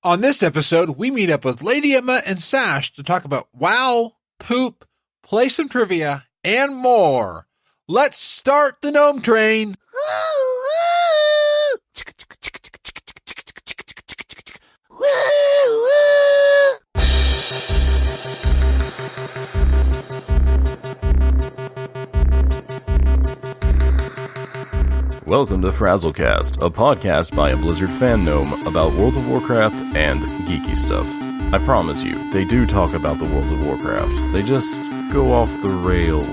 On this episode, we meet up with Lady Emma and Sascz to talk about WoW, poop, play some trivia, and more. Let's start the gnome train. Welcome to FrazlCast, a podcast by a Blizzard fan gnome about World of Warcraft and geeky stuff. I promise you, they do talk about the World of Warcraft. They just go off the rails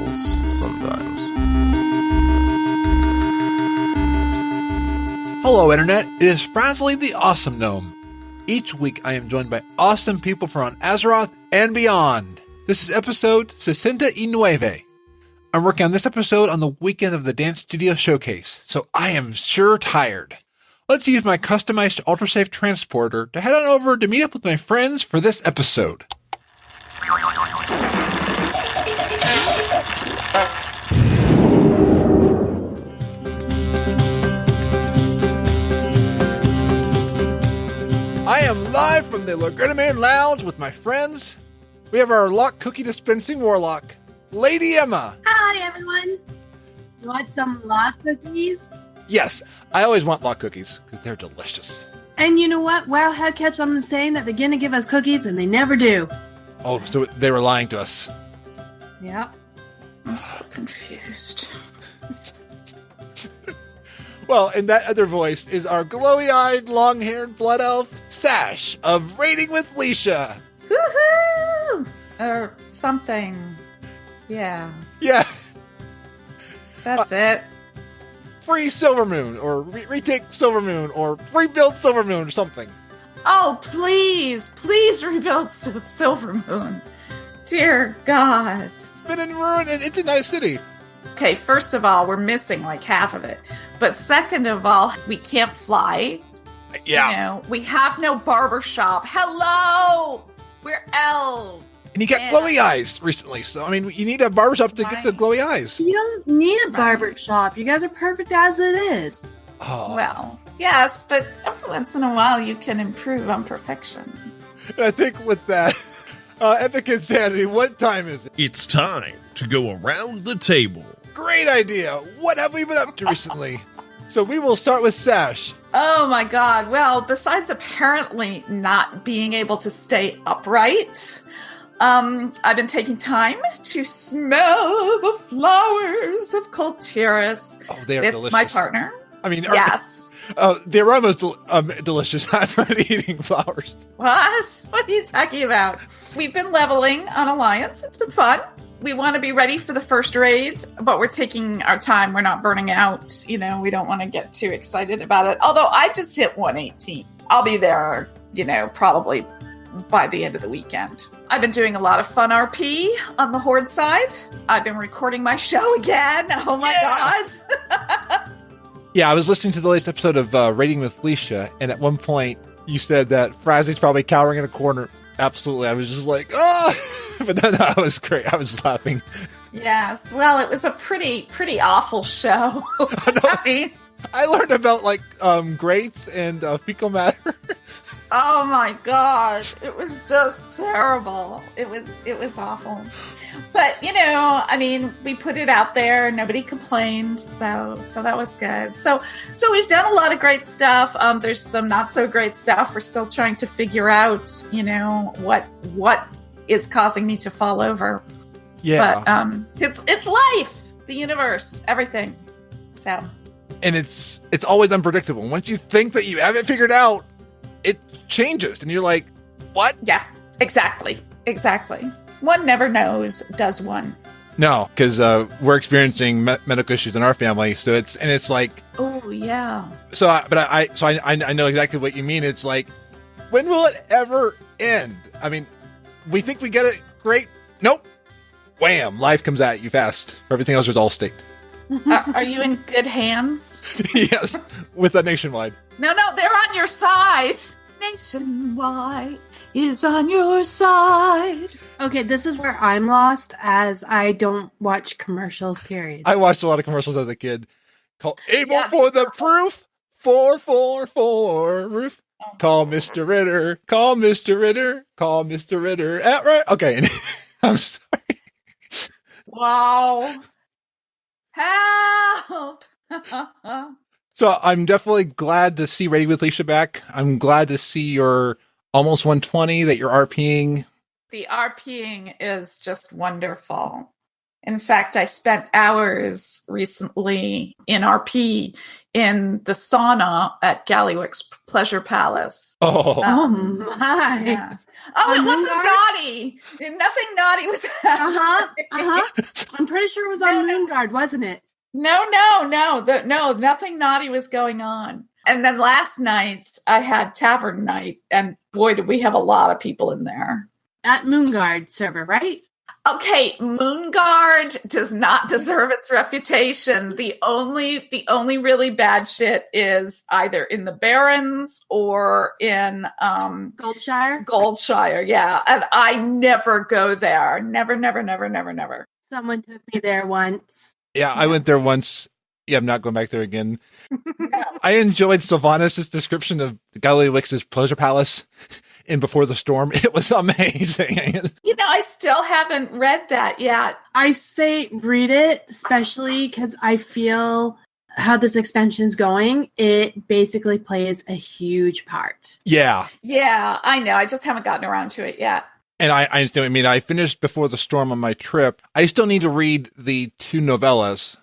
sometimes. Hello, Internet. It is Frazley the Awesome Gnome. Each week, I am joined by awesome people from Azeroth and beyond. This is episode sesenta y nueve. I'm working on this episode on the weekend of the Dance Studio Showcase, so I am sure tired. Let's use my customized ultrasafe transporter to head on over to meet up with my friends for this episode. I am live from the Lagrenaman Lounge with my friends. We have our lock cookie dispensing warlock, Lady Emma. Hi, everyone. You want some lock cookies? Yes, I always want lock cookies because they're delicious. And you know what? Wowhead kept on saying that they're going to give us cookies, and they never do. Oh, so they were lying to us. Yep. I'm so confused. Well, and that other voice is our glowy-eyed, long-haired blood elf, Sascz, of Raiding with Lisia. Woohoo! Or something. Yeah. Yeah. That's it. Free Silvermoon, or retake Silvermoon, or rebuild Silvermoon, or something. Oh, please rebuild Silvermoon. Dear God. It's been in ruin, and it's a nice city. Okay, first of all, we're missing like half of it. But second of all, we can't fly. Yeah. You know, we have no barber shop. Hello! We're elves. And you got glowy eyes recently, so, I mean, you need a barbershop to get the glowy eyes. You don't need a barber shop. You guys are perfect as it is. Oh. Well, yes, but every once in a while you can improve on perfection. And I think with that, Epicinsanity, what time is it? It's time to go around the table. Great idea. What have we been up to recently? So we will start with Sascz. Oh my God. Well, besides apparently not being able to stay upright, I've been taking time to smell the flowers of Kultiris Oh, they are with delicious. my partner. I mean, Yes. the aroma's delicious. I'm not eating flowers. What? What are you talking about? We've been leveling on Alliance. It's been fun. We want to be ready for the first raid, but we're taking our time. We're not burning out. You know, we don't want to get too excited about it. Although I just hit 118. I'll be there, probably by the end of the weekend. I've been doing a lot of fun RP on the Horde side. I've been recording my show again. Oh my God. Yeah, I was listening to the latest episode of Raiding with Lisia, and at one point you said that Frazley's probably cowering in a corner. Absolutely. I was just like, oh! But then that was great. I was laughing. Yes. Well, it was a pretty awful show. I learned about, grates and fecal matter. Oh my God. It was just terrible. It was awful. But, we put it out there. Nobody complained. So that was good. So we've done a lot of great stuff. There's some not so great stuff. We're still trying to figure out, what is causing me to fall over. Yeah. But it's life, the universe, everything. So. And it's always unpredictable. Once you think that you have it figured out, it changes, and you're like, what? Yeah, exactly. One never knows, does one? No, because we're experiencing medical issues in our family, so it's like, oh yeah. So, I know exactly what you mean. It's like, when will it ever end? I mean, we think we get it great. Nope. Wham! Life comes at you fast. Everything else is all state. Are you in good hands? Yes, with a Nationwide. No, they're on your side. Nationwide is on your side. Okay, this is where I'm lost, as I don't watch commercials, period. I watched a lot of commercials as a kid. Called Able for the Proof, 444 roof. Call Mr. Ritter. Call Mr. Ritter. Call Mr. Ritter. Right. Okay. I'm sorry. Wow. Help. So I'm definitely glad to see Ready with Lisia back. I'm glad to see your almost 120 that you're RPing. The RPing is just wonderful. In fact, I spent hours recently in RP in the sauna at Galliwick's Pleasure Palace. Oh, My. Yeah. Oh, it wasn't naughty. Nothing naughty was happening. I'm pretty sure it was on Moonguard, wasn't it? No, nothing naughty was going on. And then last night I had Tavern Night, and boy, did we have a lot of people in there. At Moonguard server, right? Okay, Moonguard does not deserve its reputation. The only really bad shit is either in the Barrens or in Goldshire, yeah. And I never go there. Never. Someone took me there once. yeah, I went there once. Yeah, I'm not going back there again. I enjoyed Sylvanas' description of Galliwick's Pleasure Palace in Before the Storm. It was amazing. I still haven't read that yet. I say read it, especially because I feel how this expansion's going. It basically plays a huge part. Yeah. Yeah, I know. I just haven't gotten around to it yet. And I understand. I mean, I finished Before the Storm on my trip. I still need to read the 2 novellas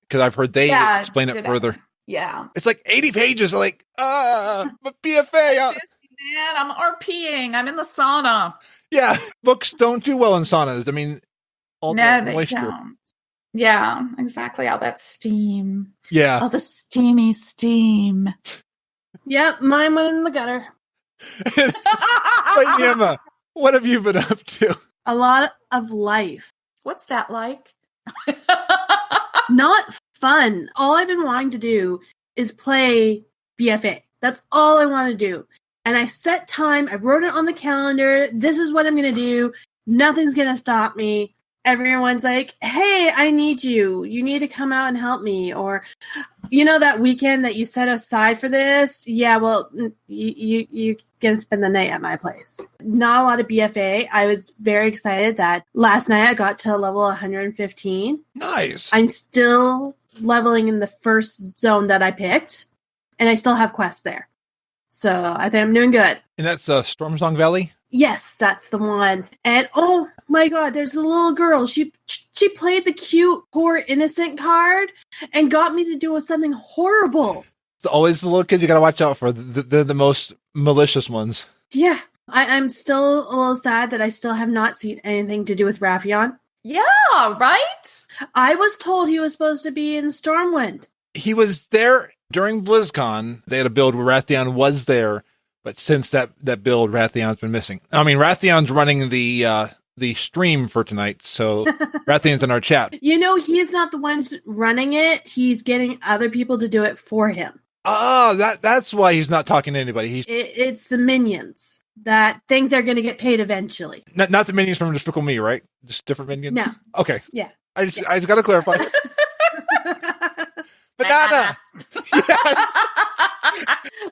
because I've heard they explain it further. Yeah. It's like 80 pages. Like, but BFA. Man, I'm RPing. I'm in the sauna. Yeah, books don't do well in saunas. I mean, all the moisture. They don't. Yeah, exactly. All that steam. Yeah. All the steamy steam. Yep, mine went in the gutter. But Emma, what have you been up to? A lot of life. What's that like? Not fun. All I've been wanting to do is play BFA. That's all I want to do. And I set time. I wrote it on the calendar. This is what I'm going to do. Nothing's going to stop me. Everyone's like, hey, I need you. You need to come out and help me. Or, that weekend that you set aside for this? Yeah, well, you're going to spend the night at my place. Not a lot of BFA. I was very excited that last night I got to level 115. Nice. I'm still leveling in the first zone that I picked. And I still have quests there. So I think I'm doing good. And that's Stormsong Valley? Yes, that's the one. And oh my god, there's a little girl. She played the cute, poor, innocent card and got me to do something horrible. It's always the little kids you gotta watch out for. They're the most malicious ones. Yeah. I'm still a little sad that I still have not seen anything to do with Raffion. Yeah, right? I was told he was supposed to be in Stormwind. He was there during BlizzCon. They had a build where Rathion was there, but since that build, Rathion's been missing. I mean, Rathion's running the stream for tonight, so Rathion's in our chat. He's not the one running it. He's getting other people to do it for him. Oh, that's why he's not talking to anybody. It's the minions that think they're going to get paid eventually. Not the minions from Despicable Me, right? Just different minions? No. Okay. Yeah. I just got to clarify. Banana! Yes.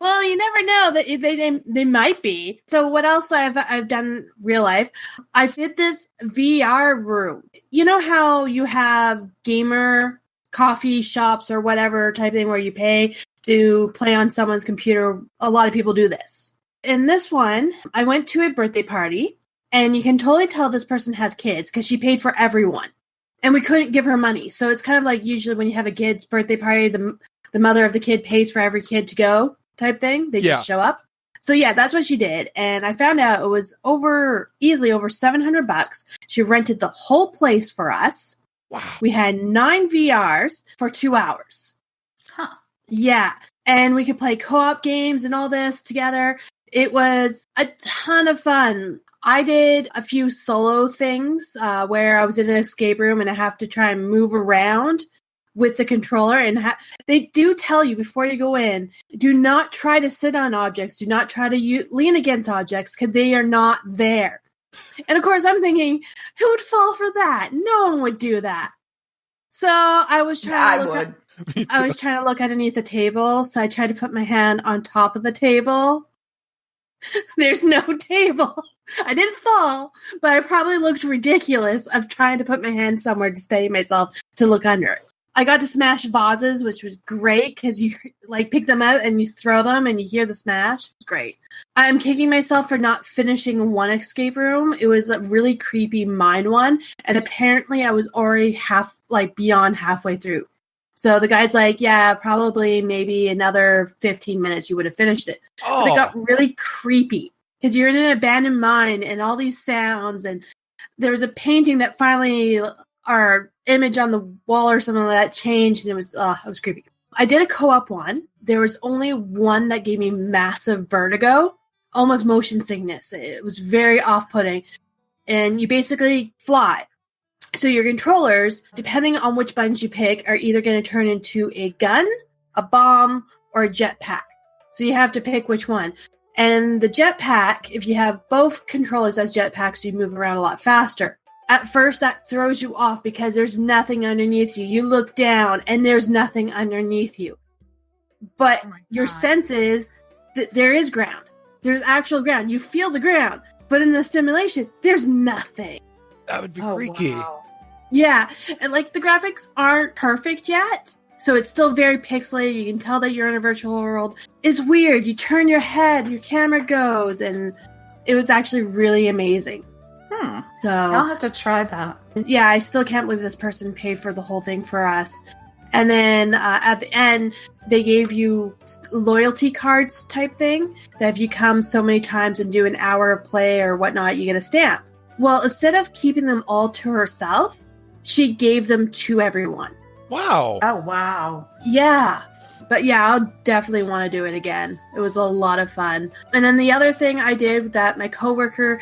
Well, you never know that they might be. So what else I've done in real life? I did this VR room. You know how you have gamer coffee shops or whatever type thing where you pay to play on someone's computer? A lot of people do this. In this one, I went to a birthday party, and you can totally tell this person has kids because she paid for everyone. And we couldn't give her money. So it's kind of like usually when you have a kid's birthday party, the mother of the kid pays for every kid to go type thing. They just show up. So yeah, that's what she did. And I found out it was easily over $700. She rented the whole place for us. Wow. We had 9 VRs for 2 hours. Huh. Yeah. And we could play co-op games and all this together. It was a ton of fun. I did a few solo things where I was in an escape room and I have to try and move around with the controller. And they do tell you before you go in, do not try to sit on objects. Do not try to lean against objects because they are not there. And of course, I'm thinking, who would fall for that? No one would do that. So I was trying I was trying to look underneath the table. So I tried to put my hand on top of the table. There's no table. I didn't fall, but I probably looked ridiculous of trying to put my hand somewhere to steady myself to look under it. I got to smash vases, which was great because you like pick them out and you throw them and you hear the smash. Great. I'm kicking myself for not finishing one escape room. It was a really creepy mine one, and apparently I was already beyond halfway through. So the guy's like, yeah, probably maybe another 15 minutes you would have finished it. Oh. But it got really creepy because you're in an abandoned mine and all these sounds, and there was a painting that finally, our image on the wall or something like that changed, and it was creepy. I did a co-op one. There was only one that gave me massive vertigo, almost motion sickness. It was very off-putting, and you basically fly. So your controllers, depending on which buttons you pick, are either going to turn into a gun, a bomb, or a jetpack. So you have to pick which one. And the jetpack, if you have both controllers as jetpacks, you move around a lot faster. At first, that throws you off because there's nothing underneath you. You look down, and there's nothing underneath you. But your sense is that there is ground. There's actual ground. You feel the ground. But in the simulation, there's nothing. That would be freaky. Wow. Yeah, and the graphics aren't perfect yet, so it's still very pixelated. You can tell that you're in a virtual world. It's weird. You turn your head, your camera goes, and it was actually really amazing. So I'll have to try that. Yeah, I still can't believe this person paid for the whole thing for us. And then at the end, they gave you loyalty cards type thing, that if you come so many times and do an hour of play or whatnot, you get a stamp. Well, instead of keeping them all to herself, she gave them to everyone. Wow. Oh, wow. Yeah. But yeah, I'll definitely want to do it again. It was a lot of fun. And then the other thing I did that my coworker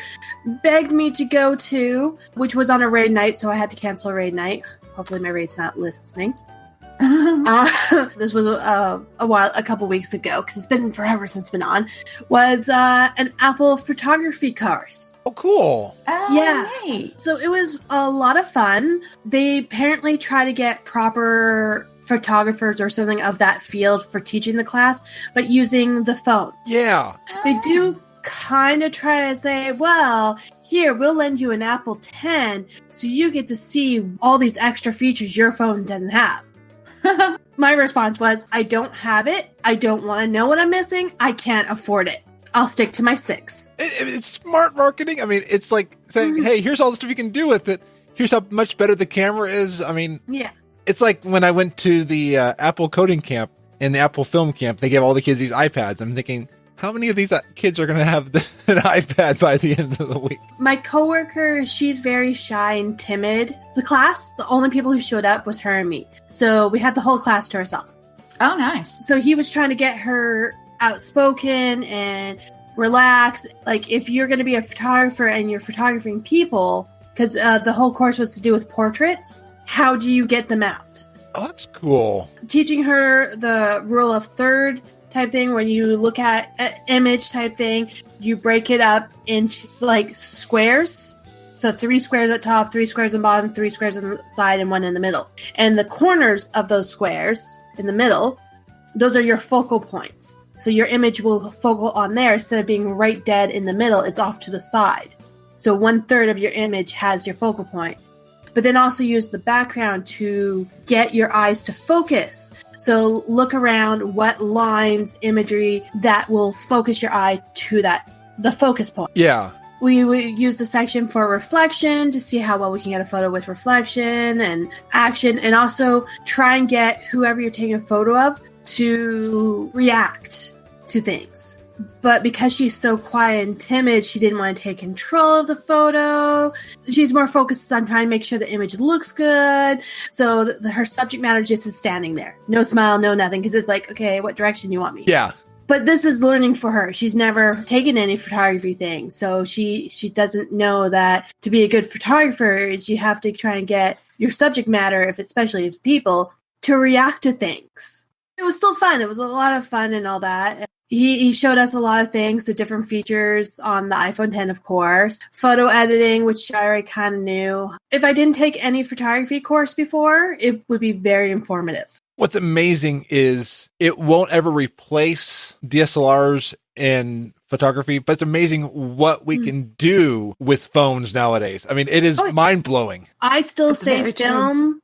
begged me to go to, which was on a raid night, so I had to cancel raid night. Hopefully my raid's not listening. This was a couple weeks ago, because it's been forever since it's been on, was an Apple photography course. Oh, cool. Oh, Yeah. Neat. So it was a lot of fun. They apparently try to get proper photographers or something of that field for teaching the class, but using the phone. Yeah. They do kind of try to say, well, here, we'll lend you an Apple 10 so you get to see all these extra features your phone doesn't have. My response was, I don't have it. I don't want to know what I'm missing. I can't afford it. I'll stick to my 6. It's smart marketing. I mean, it's like saying, hey, here's all the stuff you can do with it. Here's how much better the camera is. I mean, Yeah. it's like when I went to the Apple coding camp and the Apple film camp, they gave all the kids these iPads. I'm thinking, how many of these kids are going to have an iPad by the end of the week? My coworker, she's very shy and timid. The class, the only people who showed up was her and me. So we had the whole class to herself. Oh, nice. So he was trying to get her outspoken and relaxed. Like, if you're going to be a photographer and you're photographing people, because the whole course was to do with portraits, how do you get them out? Oh, that's cool. Teaching her the rule of third type thing. When you look at an image type thing, you break it up into squares. So 3 squares at top, 3 squares on bottom, 3 squares on the side, and 1 in the middle. And the corners of those squares in the middle, those are your focal points. So your image will focal on there instead of being right dead in the middle. It's off to the side. So 1/3 of your image has your focal point. But then also use the background to get your eyes to focus. So look around what lines, imagery that will focus your eye to the focus point. Yeah. We use the section for reflection to see how well we can get a photo with reflection and action, and also try and get whoever you're taking a photo of to react to things. But because she's so quiet and timid, she didn't want to take control of the photo. She's more focused on trying to make sure the image looks good. So her subject matter just is standing there. No smile, no nothing. Because it's like, okay, what direction do you want me? Yeah. But this is learning for her. She's never taken any photography thing. So she doesn't know that to be a good photographer is you have to try and get your subject matter, especially if it's people, to react to things. It was still fun. It was a lot of fun and all that. He showed us a lot of things, the different features on the iPhone 10, of course. Photo editing, which I already kind of knew. If I didn't take any photography course before, it would be very informative. What's amazing is it won't ever replace DSLRs in photography, but it's amazing what we can do with phones nowadays. I mean, it is mind-blowing. I still That's say very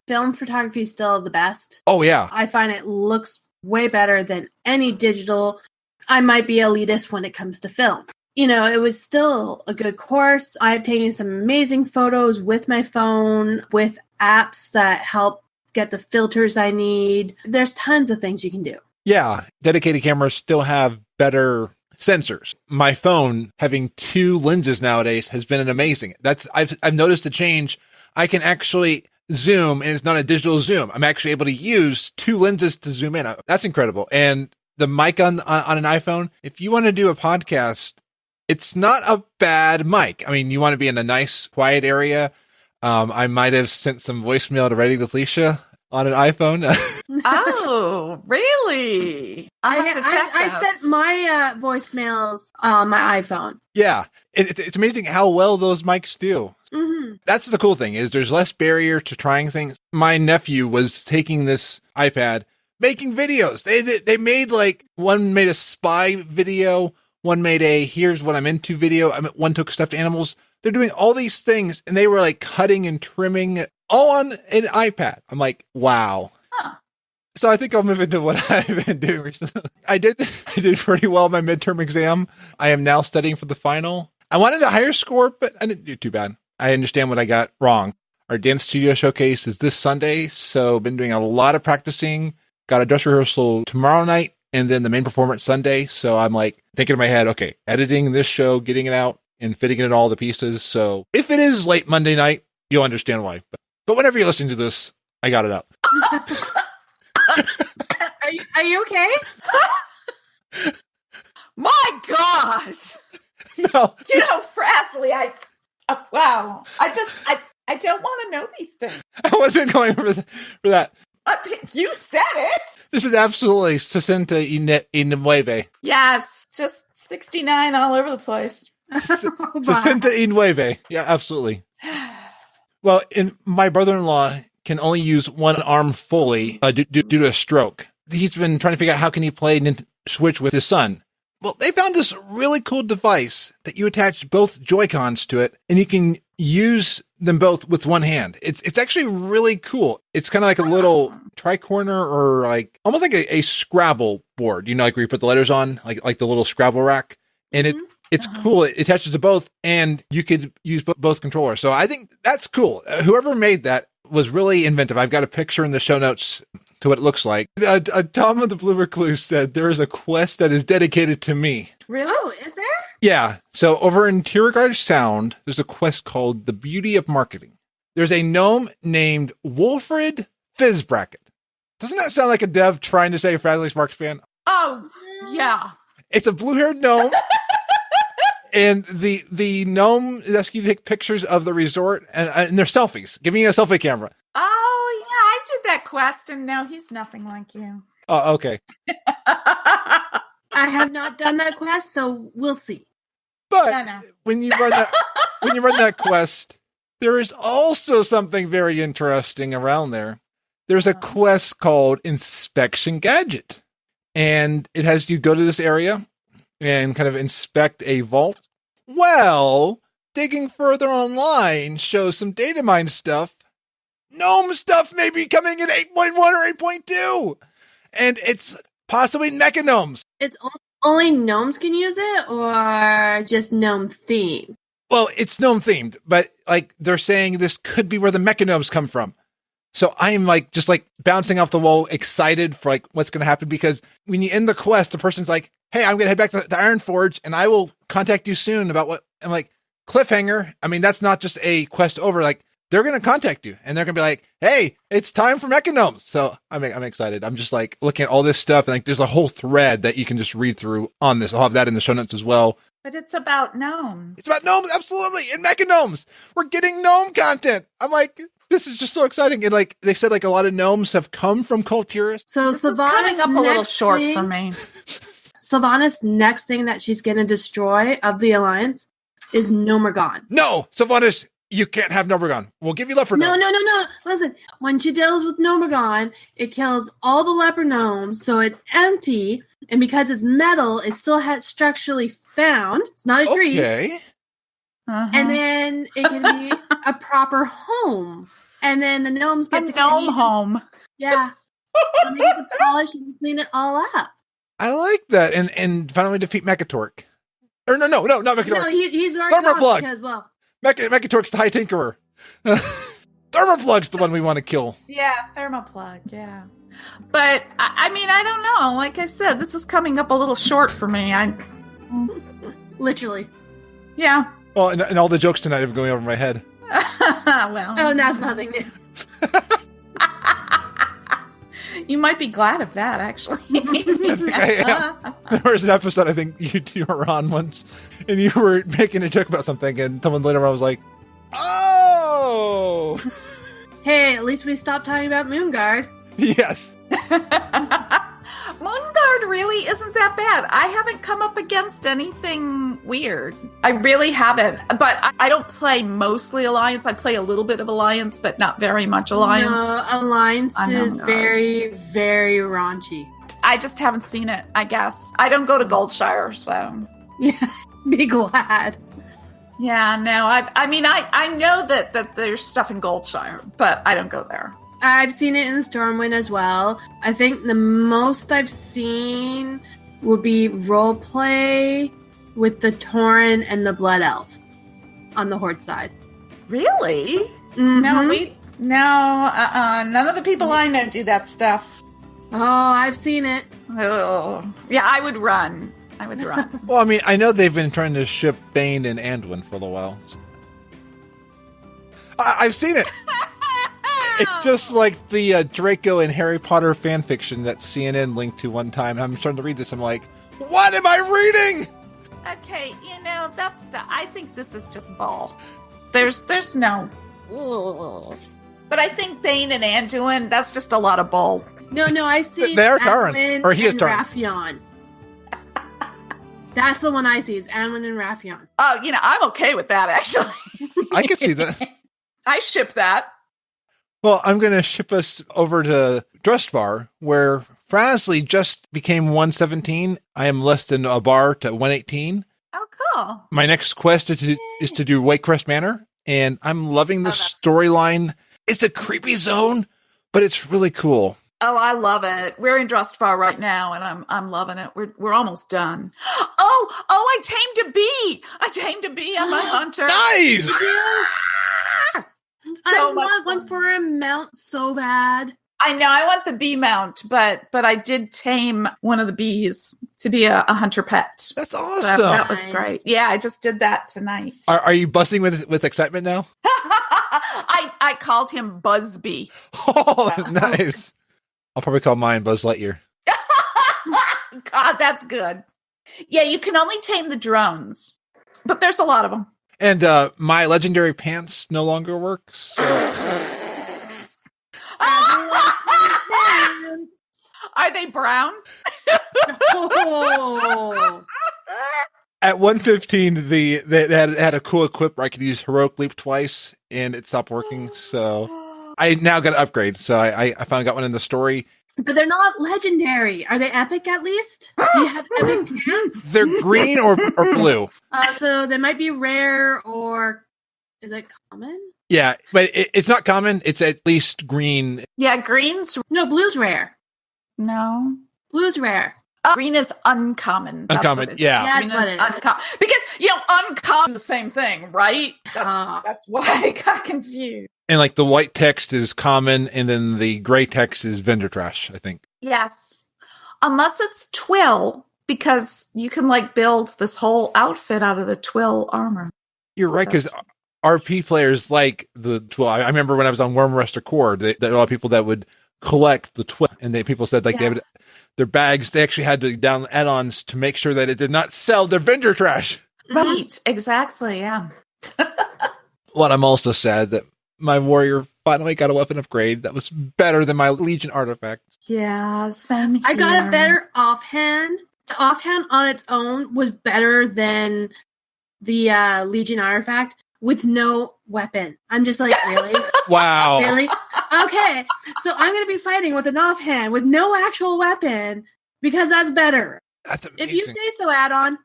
film photography is still the best. Oh, yeah. I find it looks way better than any digital. I might be elitist when it comes to film. You know, it was still a good course. I've taken some amazing photos with my phone, with apps that help get the filters I need. There's tons of things you can do. Yeah. Dedicated cameras still have better sensors. My phone having 2 lenses nowadays has been an amazing. I've noticed a change. I can actually zoom, and it's not a digital zoom. I'm actually able to use 2 lenses to zoom in. That's incredible. And the mic on an iPhone, if you want to do a podcast, it's not a bad mic. I mean, you want to be in a nice, quiet area. I might have sent some voicemail to Ready with Lisia on an iPhone. Oh, really? I sent my voicemails on my iPhone. Yeah. It's amazing how well those mics do. Mm-hmm. That's the cool thing, is there's less barrier to trying things. My nephew was taking this iPad, making videos. They made one made a spy video, one made a here's what I'm into video. One took stuffed animals. They're doing all these things, and they were cutting and trimming all on an iPad. I'm like, wow. Huh. So I think I'll move into what I've been doing recently. I did pretty well in my midterm exam. I am now studying for the final. I wanted a higher score, but I didn't do too bad. I understand what I got wrong. Our dance studio showcase is this Sunday, so been doing a lot of practicing. Got a dress rehearsal tomorrow night, and then the main performance Sunday. So I'm thinking in my head, okay, editing this show, getting it out, and fitting it in all the pieces. So if it is late Monday night, you'll understand why. But whenever you're listening to this, I got it out. Are you okay? My God! No, Frazley, wow. I don't want to know these things. I wasn't going for that. You said it. This is absolutely sesenta y nueve. Yes, just 69 all over the place. Sesenta y nueve. Yeah, absolutely. Well, my brother-in-law can only use one arm fully due to a stroke. He's been trying to figure out how can he play Switch with his son. Well, they found this really cool device that you attach both Joy-Cons to it, and you can use them both with one hand. It's actually really cool. It's kind of like a little tricorner, or almost like a Scrabble board, where you put the letters on, like the little Scrabble rack. And it's cool. It attaches to both, and you could use both controllers. So I think that's cool. Whoever made that was really inventive. I've got a picture in the show notes to what it looks like. Tom of the Blue Recluse said there is a quest that is dedicated to me. Really? Oh, is there? Yeah. So over in Tiergarge Sound, there's a quest called The Beauty of Marketing. There's a gnome named Wolfred Fizzbracket. Doesn't that sound like a dev trying to say Frazley Sparkspan? Oh, yeah. It's a blue-haired gnome. And the gnome is asking you to take pictures of the resort, and they're selfies, giving you a selfie camera. Oh, yeah, I did that quest, and no, he's nothing like you. Oh, okay. I have not done that quest, so we'll see. But when you run that quest, there is also something very interesting around there. There's a quest called Inspection Gadget, and it has you go to this area and kind of inspect a vault. Well, digging further online shows some data mine stuff. Gnome stuff may be coming in 8.1 or 8.2. And it's possibly mecha gnomes. It's only gnomes can use it, or just gnome themed? Well, it's gnome themed, but they're saying this could be where the mecha gnomes come from. So I'm just bouncing off the wall, excited for what's going to happen, because when you end the quest, the person's like, hey, I'm going to head back to the Iron Forge, and I will contact you soon about what. I'm like, cliffhanger. I mean, that's not just a quest over. They're going to contact you, and they're going to be like, hey, it's time for mecha gnomes. So I'm excited. I'm just looking at all this stuff, and there's a whole thread that you can just read through on this. I'll have that in the show notes as well. But it's about gnomes. It's about gnomes, absolutely, and mecha gnomes. We're getting gnome content. I'm like, this is just so exciting. And they said a lot of gnomes have come from Culturists. So this is coming up a little short for me. Sylvanas' next thing that she's going to destroy of the Alliance is Gnomergon. No, Sylvanas, You can't have Nobragon. We'll give you leopard No. gnomes. Listen, when she deals with Nobragon, it kills all the leopard gnomes, so it's empty. And because it's metal, it still has structurally found. It's not a tree. Okay. And then it can be a proper home. And then the gnomes get A to gnome clean. home. Yeah. And they get to polish and clean it all up. I like that. And finally defeat Mekatork. Or no, not Mekatork. No, he's already Thermoplug. gone because, well, Mekatork's the High Tinkerer. Thermoplug's the one we want to kill. Yeah, thermoplug, yeah. But, I mean, I don't know. Like I said, this is coming up a little short for me. literally. Yeah. Well, and all the jokes tonight have been going over my head. Well. Oh, and that's nothing new. You might be glad of that, actually. I think I am. There was an episode I think you were on once, and you were making a joke about something, and someone later on was like, "Oh, Hey, at least we stopped talking about Moonguard. yes." Moonguard really isn't that bad. I haven't come up against anything weird. I really haven't. But I don't play mostly Alliance. I play a little bit of Alliance, but not very much Alliance. No, Alliance I know, is no. very, very raunchy. I just haven't seen it, I guess. I don't go to Goldshire, so... Yeah, be glad. Yeah, no, I know that there's stuff in Goldshire, but I don't go there. I've seen it in Stormwind as well. I think the most I've seen would be roleplay with the Tauren and the Blood Elf on the Horde side. Really? Mhm. None of the people I know do that stuff. Oh, I've seen it. Oh. Yeah, I would run. Well, I mean, I know they've been trying to ship Bane and Anduin for a little while. I've seen it. It's just like the Draco and Harry Potter fanfiction that CNN linked to one time. And I'm starting to read this. I'm like, what am I reading? Okay, that's stuff. I think this is just bull. There's no... Ugh. But I think Bane and Anduin, that's just a lot of bull. No, I see. They are Tauren. Anduin Or he is and Tauren. Raffion. That's the one I see, is Anduin and Raffion. Oh, I'm okay with that, actually. I can see that. I ship that. Well, I'm going to ship us over to Drustvar, where Frazley just became 117. I am less than a bar to 118. Oh, cool. My next quest is to do Wakecrest Manor, and I'm loving the storyline. It's a creepy zone, but it's really cool. Oh, I love it. We're in Drustvar right now, and I'm loving it. We're almost done. Oh, I tamed a bee. I'm a hunter. Nice! I want one for a mount so bad. I know, I want the bee mount, but I did tame one of the bees to be a hunter pet. That's So awesome. that was great. Yeah, I just did that tonight. Are you busting with excitement now? I called him Buzzbee. Oh, nice. I'll probably call mine Buzz Lightyear. God, that's good. Yeah, you can only tame the drones, but there's a lot of them. And my legendary pants no longer works. So. Are they brown? Oh. At 115, they had a cool equip where I could use Heroic Leap twice, and it stopped working. So I now got to upgrade. So I finally got one in the story. But they're not legendary. Are they epic at least? Do you have epic pants? They're green or blue. So they might be rare, or is it common? Yeah, but it's not common. It's at least green. Yeah, green's... No, blue's rare. No. Blue's rare. Green is uncommon. That's Uncommon, what it is. yeah. That's Green what is it is. uncommon. Because, uncommon the same thing, right? That's why I got confused. And like the white text is common, and then the gray text is vendor trash, I think. Yes. Unless it's twill, because you can build this whole outfit out of the twill armor. You're right, because RP players like the twill. I remember when I was on Worm Arrestor Core, there were a lot of people that would collect the twill, and people said they would, their bags, they actually had to download add-ons to make sure that it did not sell their vendor trash. Right, exactly, yeah. What I'm also sad that my warrior finally got a weapon upgrade that was better than my Legion artifact. Yeah, same here. I got a better offhand. The offhand on its own was better than the Legion artifact. with no weapon. I'm just like, really? Wow. Really? Okay. So I'm going to be fighting with an offhand with no actual weapon because that's better. That's amazing. If you say so, add-on.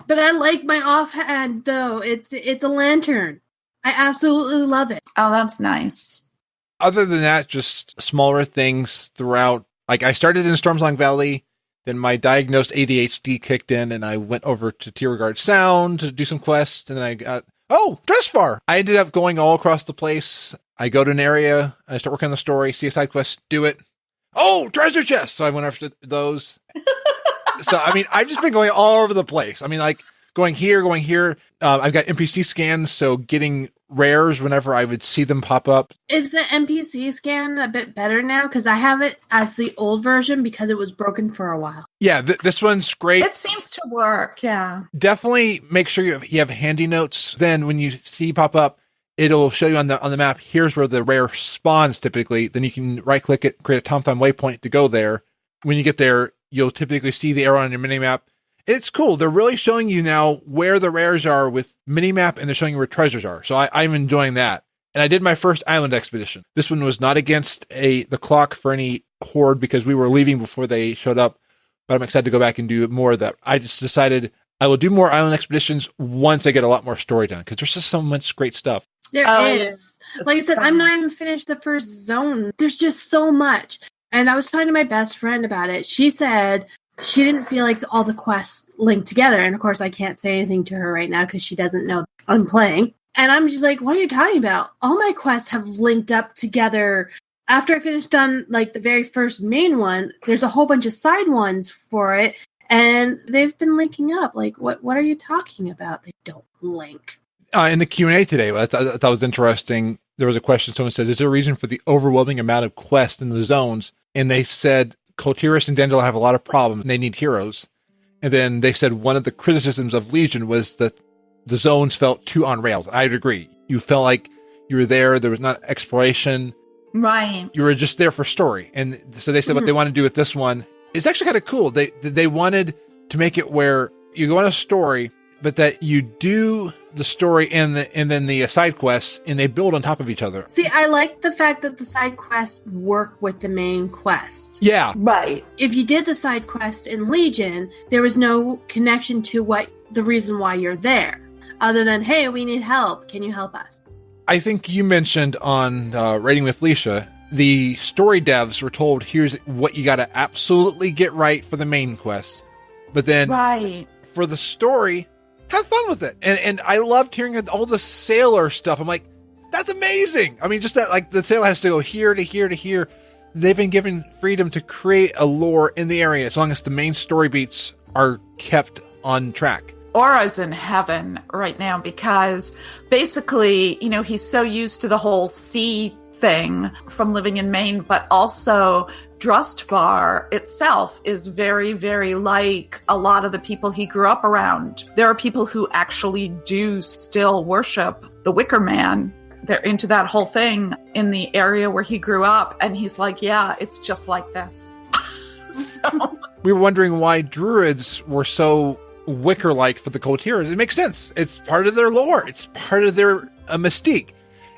But I like my offhand, though. It's a lantern. I absolutely love it. Oh, that's nice. Other than that, just smaller things throughout. Like, I started in Stormsong Valley, then my diagnosed ADHD kicked in, and I went over to Tiergard Sound to do some quests, and then I got, Dressfar! I ended up going all across the place. I go to an area, I start working on the story, see a side quest, do it. Oh, treasure chest! So I went after those. So, I mean, I've just been going all over the place. I mean, like, going here. I've got NPC scans, so getting rares whenever I would see them pop up. Is the NPC scan a bit better now? Because I have it as the old version because it was broken for a while. Yeah, this one's great. It seems to work, yeah. Definitely make sure you have handy notes. Then when you see pop up, it'll show you on the map, here's where the rare spawns typically. Then you can right-click it, create a TomTom waypoint to go there. When you get there, you'll typically see the arrow on your minimap. It's cool. They're really showing you now where the rares are with minimap, and they're showing you where treasures are. So I'm enjoying that. And I did my first island expedition. This one was not against the clock for any horde because we were leaving before they showed up. But I'm excited to go back and do more of that. I just decided I will do more island expeditions once I get a lot more story done because there's just so much great stuff. There is. Like I said, I'm not even finished the first zone. There's just so much. And I was talking to my best friend about it. She said she didn't feel like all the quests linked together. And of course, I can't say anything to her right now because she doesn't know I'm playing. And I'm just like, what are you talking about? All my quests have linked up together. After I finished on like the very first main one, there's a whole bunch of side ones for it. And they've been linking up. Like, what are you talking about? They don't link. In the Q&A today, I thought was interesting. There was a question. Someone said, is there a reason for the overwhelming amount of quests in the zones? And they said, Coltiris and Dandelion have a lot of problems. And they need heroes. And then they said one of the criticisms of Legion was that the zones felt too on rails. I'd agree. You felt like you were there. There was not exploration. Right. You were just there for story. And so they said what they want to do with this one. It's actually kind of cool. They wanted to make it where you go on a story, but that you do the story and then the side quests, and they build on top of each other. See, I like the fact that the side quests work with the main quest. Yeah. Right. If you did the side quest in Legion, there was no connection to the reason why you're there, other than, hey, we need help. Can you help us? I think you mentioned on Raiding with Lisia, the story devs were told, here's what you got to absolutely get right for the main quest. But then for the story, have fun with it. And I loved hearing all the sailor stuff. I'm like, that's amazing. I mean, just that, like, the sailor has to go here to here to here. They've been given freedom to create a lore in the area as long as the main story beats are kept on track. Aura's in heaven right now because basically, he's so used to the whole sea thing from living in Maine, but also Drustvar itself is very, very like a lot of the people he grew up around. There are people who actually do still worship the Wicker Man. They're into that whole thing in the area where he grew up, and he's like, yeah, it's just like this. So we were wondering why druids were so Wicker-like for the Coltiers. It makes sense. It's part of their lore. It's part of their mystique.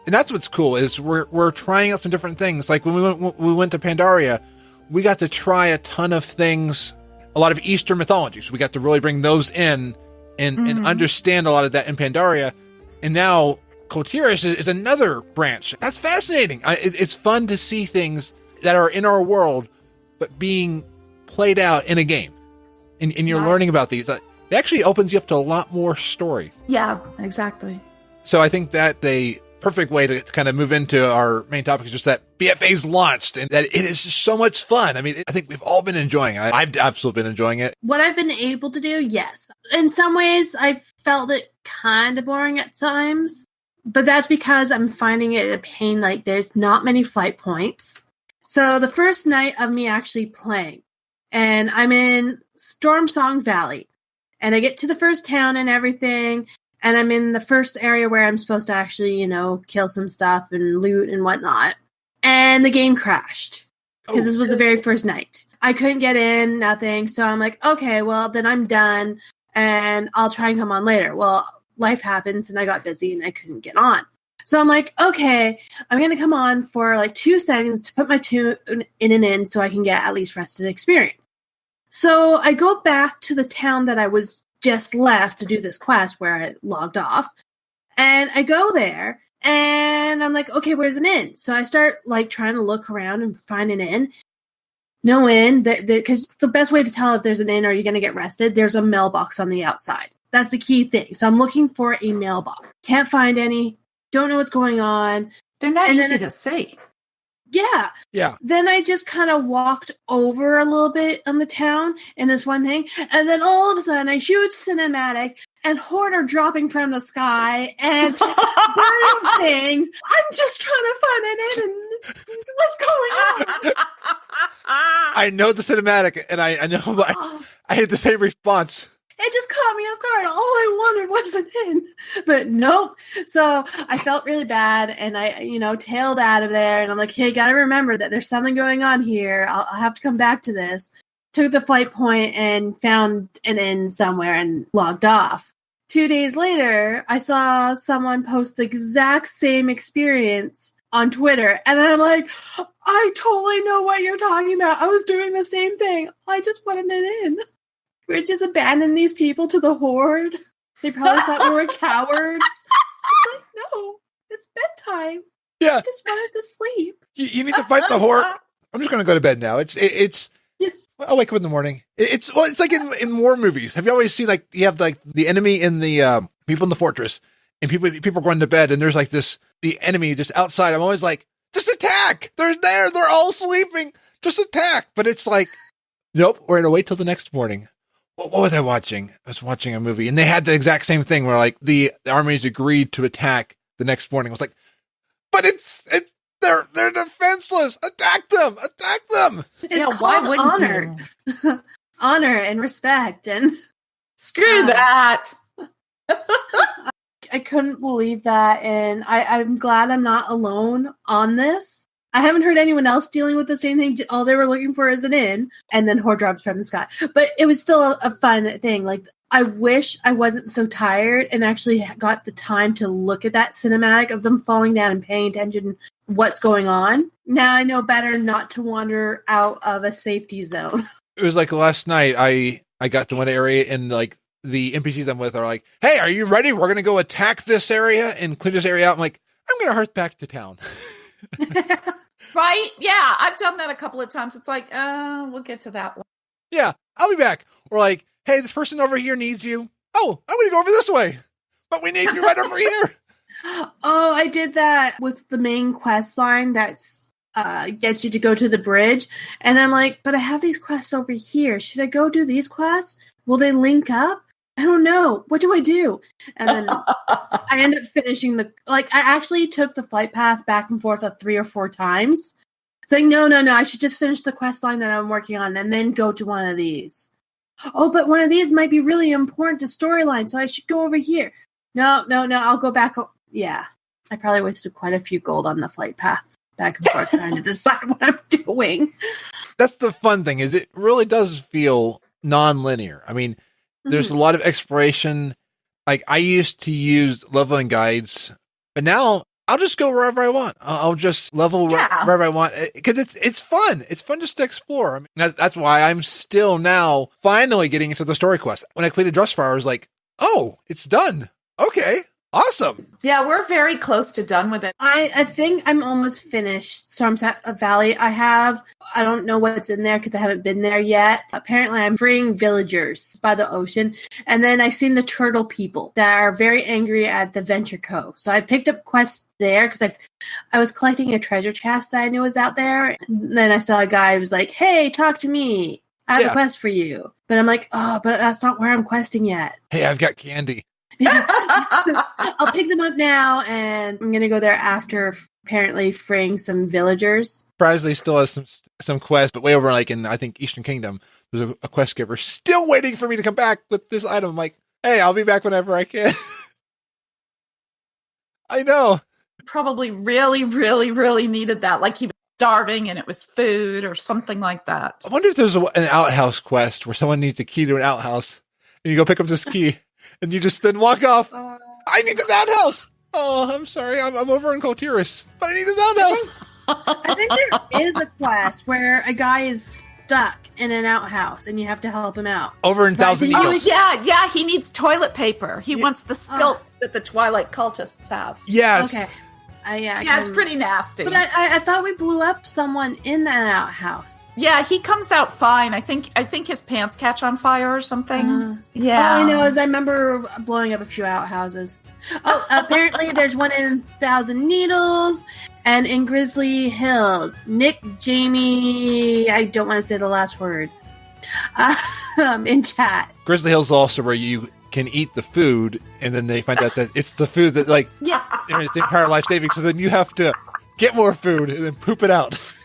And that's what's cool is we're trying out some different things. Like when we went to Pandaria, we got to try a ton of things, a lot of Eastern mythology. So we got to really bring those in and understand a lot of that in Pandaria. And now Coltiris is another branch. That's fascinating. It's fun to see things that are in our world, but being played out in a game. And you're learning about these. It actually opens you up to a lot more story. Yeah, exactly. So I think that the perfect way to kind of move into our main topic is just that BFA's launched and that it is just so much fun. I mean, I think we've all been enjoying it. I've absolutely been enjoying it. What I've been able to do, yes. In some ways, I felt it kind of boring at times, but that's because I'm finding it a pain. Like, there's not many flight points. So the first night of me actually playing, and I'm in Stormsong Valley, and I get to the first town and everything, and I'm in the first area where I'm supposed to actually, kill some stuff and loot and whatnot. And the game crashed because this was the very first night. I couldn't get in, nothing. So I'm like, okay, well, then I'm done and I'll try and come on later. Well, life happens and I got busy and I couldn't get on. So I'm like, okay, I'm going to come on for like 2 seconds to put my tune in so I can get at least rested experience. So I go back to the town that I was just left to do this quest where I logged off. And I go there and I'm like, okay, where's an inn? So I start like trying to look around and find an inn. No inn, because the best way to tell if there's an inn or you're going to get rested, there's a mailbox on the outside. That's the key thing. So I'm looking for a mailbox. Can't find any. Don't know what's going on. They're not easy to see. Yeah. Yeah. Then I just kind of walked over a little bit on the town in this one thing. And then all of a sudden, a huge cinematic and horde are dropping from the sky and burning things. I'm just trying to find an inn and what's going on? I know the cinematic, and I know I had the same response. It just caught me off guard. All I wanted was an inn. But nope. So I felt really bad, and I, tailed out of there, and I'm like, hey, gotta remember that there's something going on here. I'll have to come back to this. Took the flight point and found an inn somewhere and logged off. 2 days later, I saw someone post the exact same experience on Twitter, and I'm like, I totally know what you're talking about. I was doing the same thing. I just wanted an inn. We're just abandoning these people to the horde. They probably thought we were cowards. I'm like, no, it's bedtime. Yeah. I just wanted to sleep. You need to fight the horde. I'm just going to go to bed now. It's. Yes. I'll wake up in the morning. It's like in war movies. Have you always seen like you have like the enemy in the people in the fortress, and people are going to bed, and there's like the enemy just outside. I'm always like, just attack. They're there. They're all sleeping. Just attack. But it's like, nope. We're gonna wait till the next morning. What was I watching? I was watching a movie, and they had the exact same thing where like the armies agreed to attack the next morning. I was like, but they're defenseless. Attack them. Attack them. It's called honor. Honor and respect. And screw that. I couldn't believe that. And I'm glad I'm not alone on this. I haven't heard anyone else dealing with the same thing. All they were looking for is an inn, and then horde drops from the sky. But it was still a fun thing. Like, I wish I wasn't so tired and actually got the time to look at that cinematic of them falling down and paying attention what's going on. Now I know better not to wander out of a safety zone. It was like last night, I got to one area, and like the NPCs I'm with are like, hey, are you ready? We're going to go attack this area and clear this area out. I'm like, I'm going to hearth back to town. Right? Yeah, I've done that a couple of times. It's like, we'll get to that one. Yeah, I'll be back. Or like, hey, this person over here needs you. Oh, I'm going to go over this way. But we need you right over here. Oh, I did that with the main quest line that's gets you to go to the bridge. And I'm like, but I have these quests over here. Should I go do these quests? Will they link up? I don't know. What do I do? And then I end up finishing I actually took the flight path back and forth 3 or 4 times. Saying, no, I should just finish the quest line that I'm working on and then go to one of these. Oh, but one of these might be really important to storyline, so I should go over here. No, I'll go back. Yeah, I probably wasted quite a few gold on the flight path back and forth trying to decide what I'm doing. That's the fun thing, is it really does feel non-linear. I mean, there's a lot of exploration. Like, I used to use leveling guides, but now I'll just go wherever I want. I'll just level wherever I want, because it's fun. It's fun just to explore. I mean, that's why I'm still now finally getting into the story quest. When I completed Drustfire, I was like, oh, it's done. Okay, awesome. Yeah, we're very close to done with it. I think I'm almost finished Stormsat Valley. I don't know what's in there because I haven't been there yet. Apparently I'm freeing villagers by the ocean. And then I've seen the turtle people that are very angry at the Venture Co. So I picked up quests there because I was collecting a treasure chest that I knew was out there. And then I saw a guy who was like, hey, talk to me. I have a quest for you. But I'm like, oh, but that's not where I'm questing yet. Hey, I've got candy. I'll pick them up now, and I'm going to go there after apparently freeing some villagers. Frazley still has some quests, but way over like in, I think, Eastern Kingdom, there's a quest giver still waiting for me to come back with this item. I'm like, hey, I'll be back whenever I can. I know. Probably really, really, really needed that. Like he was starving and it was food or something like that. I wonder if there's an outhouse quest where someone needs a key to an outhouse, and you go pick up this key. And you just then walk off. I need this outhouse. Oh, I'm sorry. I'm over in Kotiris, but I need this outhouse. I think there is a quest where a guy is stuck in an outhouse and you have to help him out. Over in Thousand Needles. Yeah, he needs toilet paper. He wants the silk that the Twilight cultists have. Yes. Okay. It's pretty nasty. But I thought we blew up someone in that outhouse. Yeah, he comes out fine. I think his pants catch on fire or something. Yeah. All I know is I remember blowing up a few outhouses. Oh, apparently there's one in Thousand Needles and in Grizzly Hills. Nick, Jamie, I don't want to say the last word, in chat. Grizzly Hills is also where you can eat the food, and then they find out that it's the food that, like, it's the entire life saving, so then you have to get more food and then poop it out.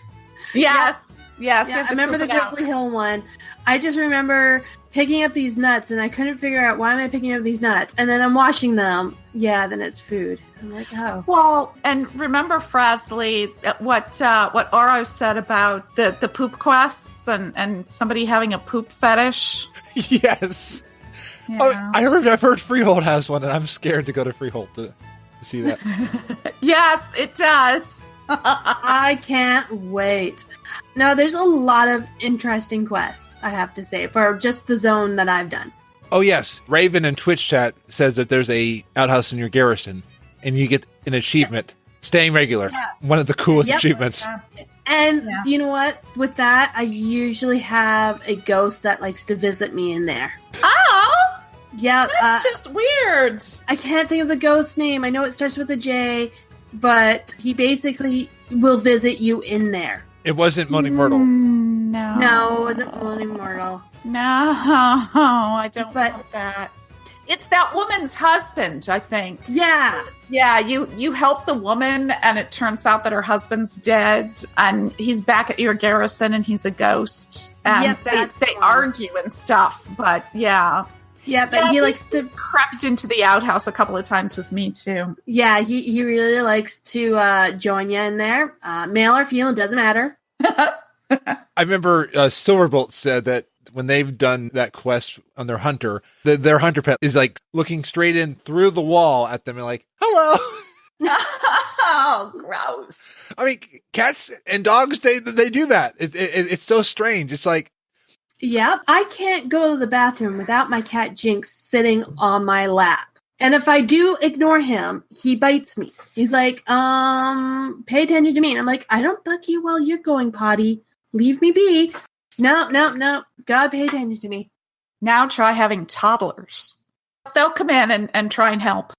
Yes. Yeah, I remember the Grizzly Hill one. I just remember picking up these nuts, and I couldn't figure out why am I picking up these nuts, and then I'm washing them. Yeah, then it's food. I'm like, oh. Well, and remember, Frazley, what Oro said about the poop quests and somebody having a poop fetish? Yes. Yeah. Oh, I've heard Freehold has one, and I'm scared to go to Freehold to see that. Yes, it does. I can't wait. No, there's a lot of interesting quests, I have to say, for just the zone that I've done. Oh, yes. Raven in Twitch chat says that there's a outhouse in your garrison, and you get an achievement, staying regular. Yes. One of the coolest achievements. And you know what? With that, I usually have a ghost that likes to visit me in there. Oh! Yeah. That's just weird. I can't think of the ghost's name. I know it starts with a J, but he basically will visit you in there. It wasn't Moaning Myrtle. No, it wasn't Moaning Myrtle. No, I don't want that. It's that woman's husband, I think. Yeah. Yeah, you help the woman, and it turns out that her husband's dead, and he's back at your garrison, and he's a ghost. And they argue and stuff, but yeah. Yeah, but he likes to crept into the outhouse a couple of times with me too. Yeah, he really likes to join you in there. Male or female, doesn't matter. I remember Silverbolt said that when they've done that quest on their hunter, their hunter pet is like looking straight in through the wall at them and like, hello. Oh, gross. I mean, cats and dogs, they do that. It's so strange. It's like, yep, I can't go to the bathroom without my cat Jinx sitting on my lap. And if I do ignore him, he bites me. He's like, pay attention to me. And I'm like, I don't bug you while you're going potty. Leave me be. No. God, pay attention to me. Now try having toddlers. They'll come in and try and help.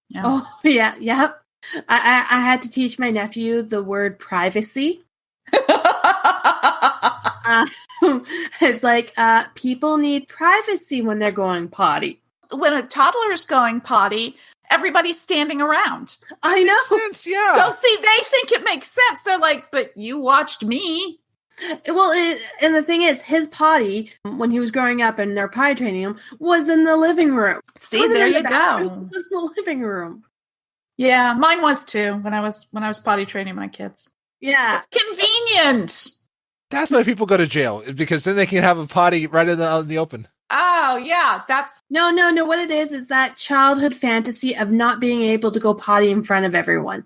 Yeah. Oh, yeah, yep. I had to teach my nephew the word privacy. It's like, people need privacy when they're going potty. When a toddler is going potty, everybody's standing around. I know. Makes sense, yeah. So, see, they think it makes sense. They're like, but you watched me. Well, and the thing is, his potty, when he was growing up and they're potty training him, was in the living room. See, there you go. It was in the living room. Yeah, mine was too, when I was potty training my kids. Yeah. It's convenient. That's why people go to jail, because then they can have a potty right in the open. Oh, yeah, that's... No, what it is that childhood fantasy of not being able to go potty in front of everyone.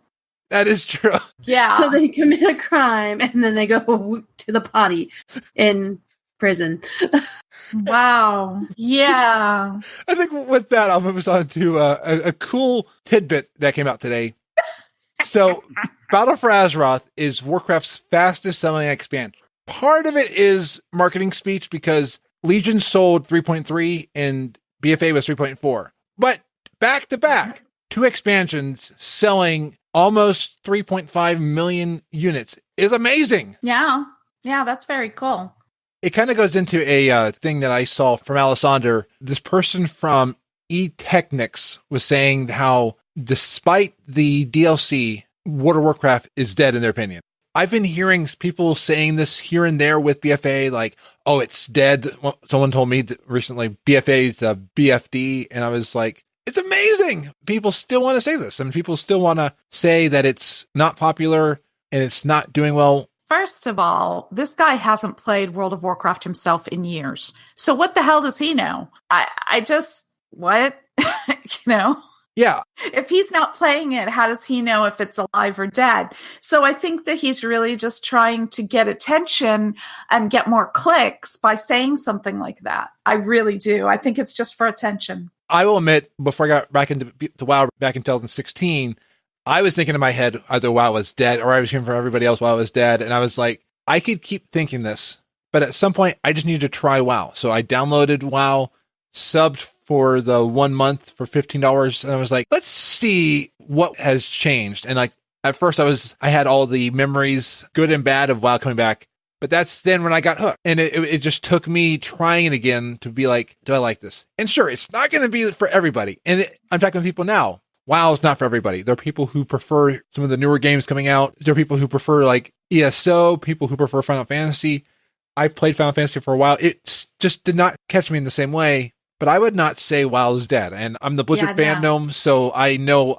That is true. Yeah. So they commit a crime, and then they go to the potty in prison. Wow. Yeah. I think with that, I'll move us on to a cool tidbit that came out today. So, Battle for Azeroth is Warcraft's fastest selling expansion. Part of it is marketing speech because Legion sold 3.3 and BFA was 3.4. But back to back, two expansions selling almost 3.5 million units is amazing. Yeah. Yeah, that's very cool. It kind of goes into a thing that I saw from Alessander. This person from eTechnics was saying how despite the DLC, World of Warcraft is dead in their opinion. I've been hearing people saying this here and there with BFA, like, oh, it's dead. Well, someone told me that recently BFA is a BFD, and I was like, it's amazing. People still want to say this, and people still want to say that it's not popular and it's not doing well. First of all, this guy hasn't played World of Warcraft himself in years. So what the hell does he know? I just, what? Yeah. If he's not playing it, how does he know if it's alive or dead? So I think that he's really just trying to get attention and get more clicks by saying something like that. I really do. I think it's just for attention. I will admit, before I got back into WoW back in 2016, I was thinking in my head either WoW was dead or I was hearing from everybody else WoW was dead. And I was like, I could keep thinking this, but at some point I just needed to try WoW. So I downloaded WoW, subbed for the 1 month for $15. And I was like, let's see what has changed. And like, at first I had all the memories, good and bad, of WoW coming back. But that's then when I got hooked. And it just took me trying it again to be like, do I like this? And sure, it's not going to be for everybody. And I'm talking to people now. WoW is not for everybody. There are people who prefer some of the newer games coming out. There are people who prefer like ESO, people who prefer Final Fantasy. I played Final Fantasy for a while. It just did not catch me in the same way. But I would not say WoW is dead. And I'm the Blizzard fan gnome, so I know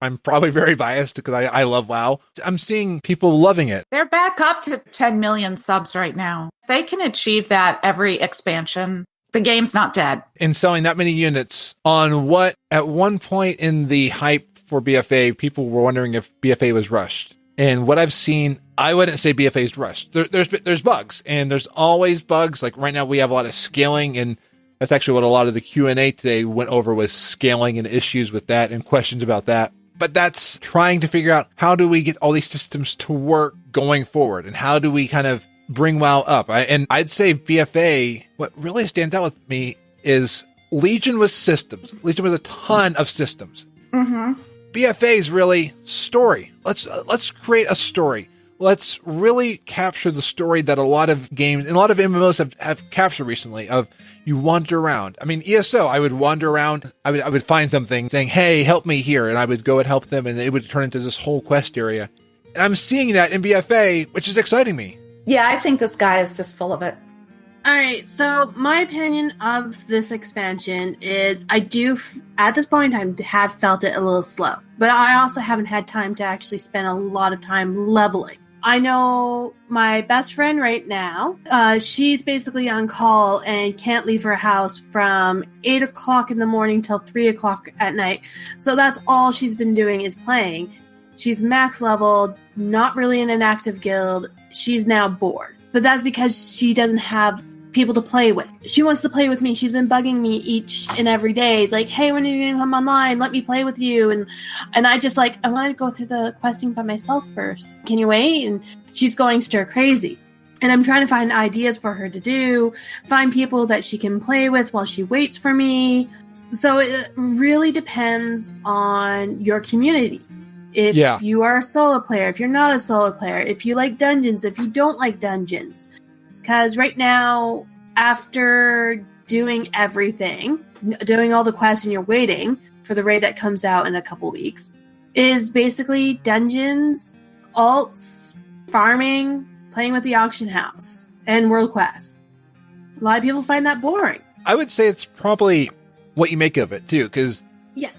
I'm probably very biased because I love WoW. I'm seeing people loving it. They're back up to 10 million subs right now. If they can achieve that every expansion, the game's not dead. And selling that many units on what, at one point in the hype for BFA, people were wondering if BFA was rushed. And what I've seen, I wouldn't say BFA is rushed. There's bugs, and there's always bugs. Like right now we have a lot of scaling, and that's actually what a lot of the Q&A today went over, was scaling and issues with that and questions about that. But that's trying to figure out, how do we get all these systems to work going forward? And how do we kind of bring WoW up? And I'd say BFA, what really stands out with me is Legion was systems. Legion was a ton of systems. Mm-hmm. BFA is really story. Let's create a story. Let's really capture the story that a lot of games and a lot of MMOs have captured recently, of you wander around. I mean, ESO, I would wander around. I would find something saying, hey, help me here. And I would go and help them, and it would turn into this whole quest area. And I'm seeing that in BFA, which is exciting me. Yeah, I think this guy is just full of it. All right, so my opinion of this expansion is I do, at this point in time, have felt it a little slow. But I also haven't had time to actually spend a lot of time leveling. I know my best friend right now, she's basically on call and can't leave her house from 8 o'clock in the morning till 3 o'clock at night. So that's all she's been doing is playing. She's max leveled, not really in an active guild. She's now bored. But that's because she doesn't have people to play with. She wants to play with me. She's been bugging me each and every day. Like, hey, when are you going to come online? Let me play with you. And I just I want to go through the questing by myself first. Can you wait? And she's going stir crazy. And I'm trying to find ideas for her to do, find people that she can play with while she waits for me. So it really depends on your community. If you are a solo player, if you're not a solo player, if you like dungeons, if you don't like dungeons. Because right now, after doing everything, doing all the quests and you're waiting for the raid that comes out in a couple weeks, is basically dungeons, alts, farming, playing with the auction house, and world quests. A lot of people find that boring. I would say it's probably what you make of it, too, because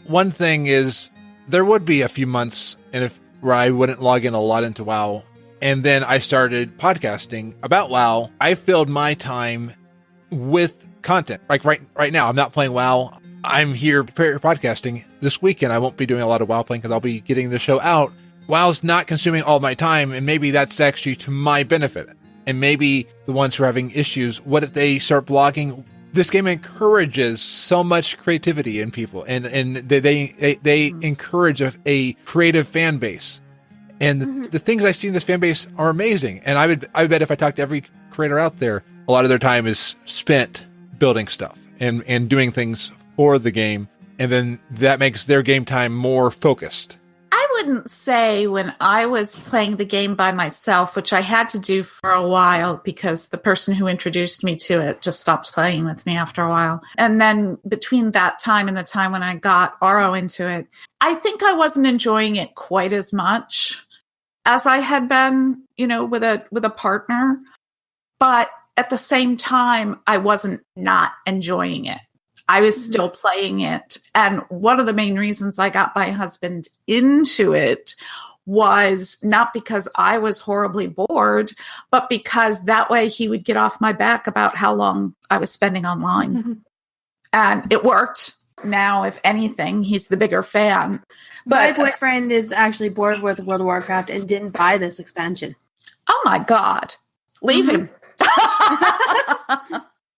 one thing is there would be a few months where I wouldn't log in a lot into WoW. And then I started podcasting about WoW. I filled my time with content. Like right now, I'm not playing WoW. I'm here podcasting. This weekend, I won't be doing a lot of WoW playing because I'll be getting the show out. WoW's not consuming all my time, and maybe that's actually to my benefit. And maybe the ones who are having issues, what if they start blogging? This game encourages so much creativity in people, and they encourage a creative fan base. And the things I see in this fan base are amazing. And I bet if I talk to every creator out there, a lot of their time is spent building stuff and doing things for the game. And then that makes their game time more focused. I wouldn't say when I was playing the game by myself, which I had to do for a while because the person who introduced me to it just stopped playing with me after a while. And then between that time and the time when I got Aro into it, I think I wasn't enjoying it quite as much as I had been, with a partner. But at the same time, I wasn't not enjoying it. I was still playing it. And one of the main reasons I got my husband into it was not because I was horribly bored, but because that way he would get off my back about how long I was spending online. And it worked. now, if anything, he's the bigger fan. My But boyfriend is actually bored with World of Warcraft and didn't buy this expansion. oh my God, leave him.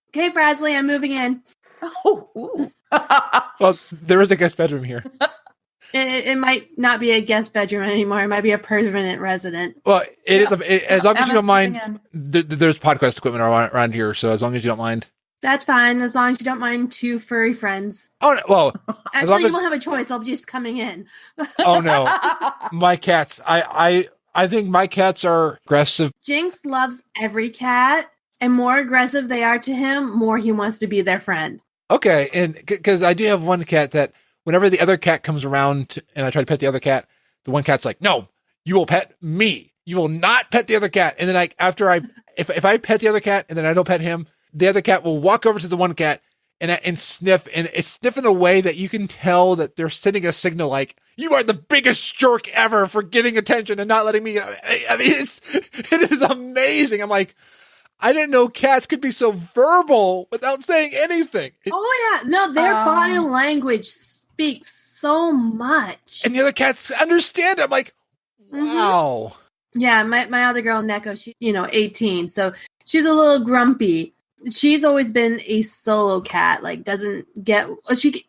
Okay, Frazley, I'm moving in. Oh, ooh. Well, there is a guest bedroom here. It might not be a guest bedroom anymore. It might be a permanent resident. Well, as long as you don't mind, Again. there's podcast equipment around here, so as long as you don't mind. That's fine, as long as you don't mind two furry friends. Oh, no, well, as Actually, long you as... won't have a choice. I'll be just coming in. Oh, no. My cats. I think my cats are aggressive. Jinx loves every cat, and more aggressive they are to him, more he wants to be their friend. Okay, and because I do have one cat that whenever the other cat comes around and I try to pet the other cat, the one cat's like, no, you will pet me. You will not pet the other cat. And then if I pet the other cat and then I don't pet him, the other cat will walk over to the one cat and sniff, and it's sniff in a way that you can tell that they're sending a signal like, you are the biggest jerk ever for getting attention and not letting me. I mean, it is amazing. I'm like, I didn't know cats could be so verbal without saying anything. Oh, yeah. No, their body language speaks so much. And the other cats understand. I'm like, wow. Yeah, my other girl, Neko, she's 18, so she's a little grumpy. She's always been a solo cat, like doesn't get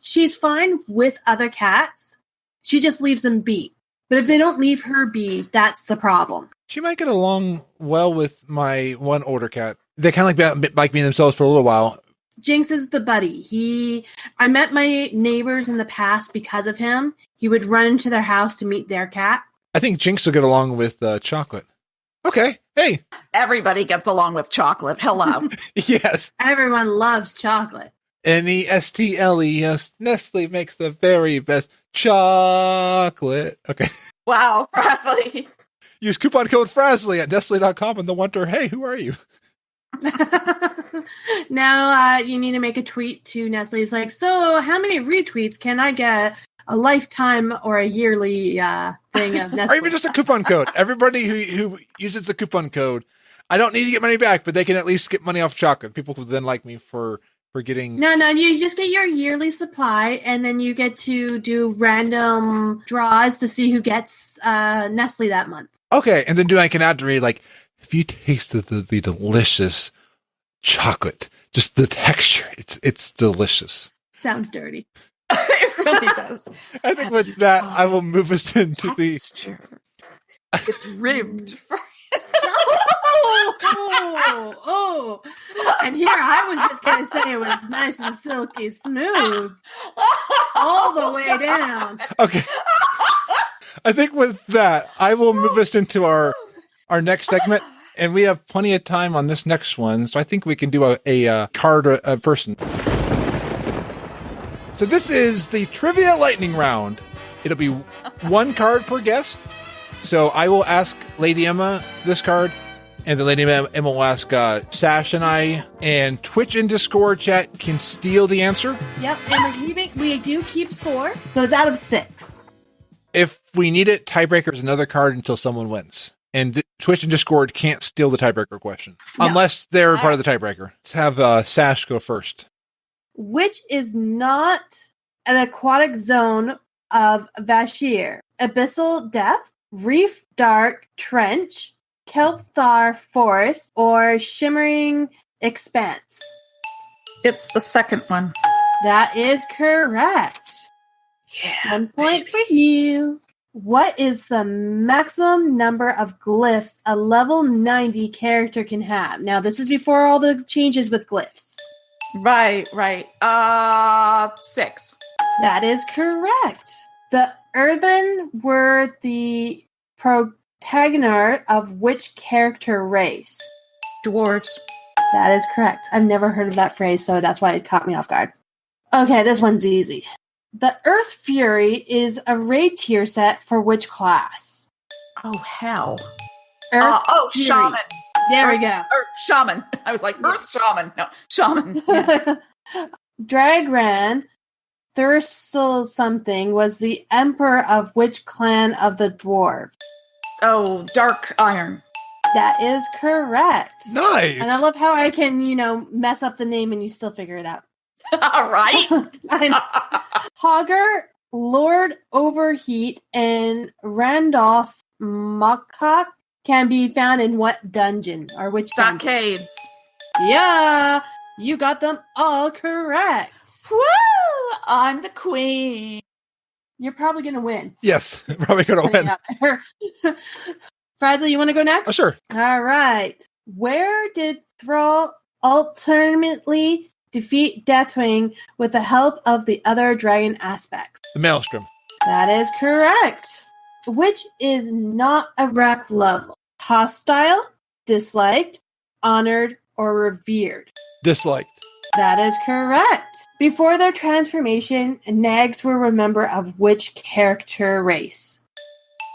she's fine with other cats. She just leaves them be. But if they don't leave her be, that's the problem. She might get along well with my one older cat. They kind of like being themselves for a little while. Jinx is the buddy. I met my neighbors in the past because of him. He would run into their house to meet their cat. I think Jinx will get along with Chocolate. Okay. Hey. Everybody gets along with Chocolate. Hello. Yes. Everyone loves Chocolate. Nestles. Nestle makes the very best chocolate. Okay. Wow, Frazley. Use coupon code Frazley at Nestle.com and they'll wonder, hey, who are you? Now you need to make a tweet to Nestle. It's like, so how many retweets can I get? A lifetime or a yearly thing of Nestle? Or even just a coupon code. Everybody who uses the coupon code, I don't need to get money back, but they can at least get money off chocolate. People who then like me for getting... No, you just get your yearly supply, and then you get to do random draws to see who gets Nestle that month. Okay, and then I can add to read, like, if you tasted the delicious chocolate, just the texture, it's delicious. Sounds dirty. It really does. I think with that, I will move us into Texture. It's ribbed. Oh. And here I was just going to say it was nice and silky smooth all the way down. Okay. I think with that, I will move us into our next segment. And we have plenty of time on this next one. So I think we can do a card a person. So this is the Trivia Lightning Round. It'll be one card per guest. So I will ask Lady Emma this card, and then Lady Emma will ask Sascz and I, and Twitch and Discord chat can steal the answer. Yep, and we do keep score, so it's out of 6. If we need it, tiebreaker is another card until someone wins. And Twitch and Discord can't steal the tiebreaker question, unless they're part of the tiebreaker. Let's have Sascz go first. Which is not an aquatic zone of Vashir? Abyssal Depth, Reef Dark Trench, Kelpthar Forest, or Shimmering Expanse? It's the second one. That is correct. Yeah. 1 point for you. What is the maximum number of glyphs a level 90 character can have? Now, this is before all the changes with glyphs. Right. 6. That is correct. The Earthen were the protagonist of which character race? Dwarves. That is correct. I've never heard of that phrase, so that's why it caught me off guard. Okay, this one's easy. The Earth Fury is a raid tier set for which class? Oh, hell. Earth Fury. Shaman. There we go. Shaman. I was like, Earth Shaman. No, Shaman. Yeah. Dragran Thursel something was the emperor of which clan of the dwarf? Oh, Dark Iron. That is correct. Nice. And I love how I can, mess up the name and you still figure it out. All right. Hogger, Lord Overheat, and Randolph Mockcock can be found in what dungeon? Or which dungeon? Stockades. Yeah, you got them all correct. Woo! I'm the queen. You're probably going to win. Yes, probably going to win. Frazley, you want to go next? Oh, sure. All right. Where did Thrall ultimately defeat Deathwing with the help of the other dragon aspects? The Maelstrom. That is correct. Which is not a rep level? Hostile, disliked, honored, or revered? Disliked. That is correct. Before their transformation, nags were a member of which character race?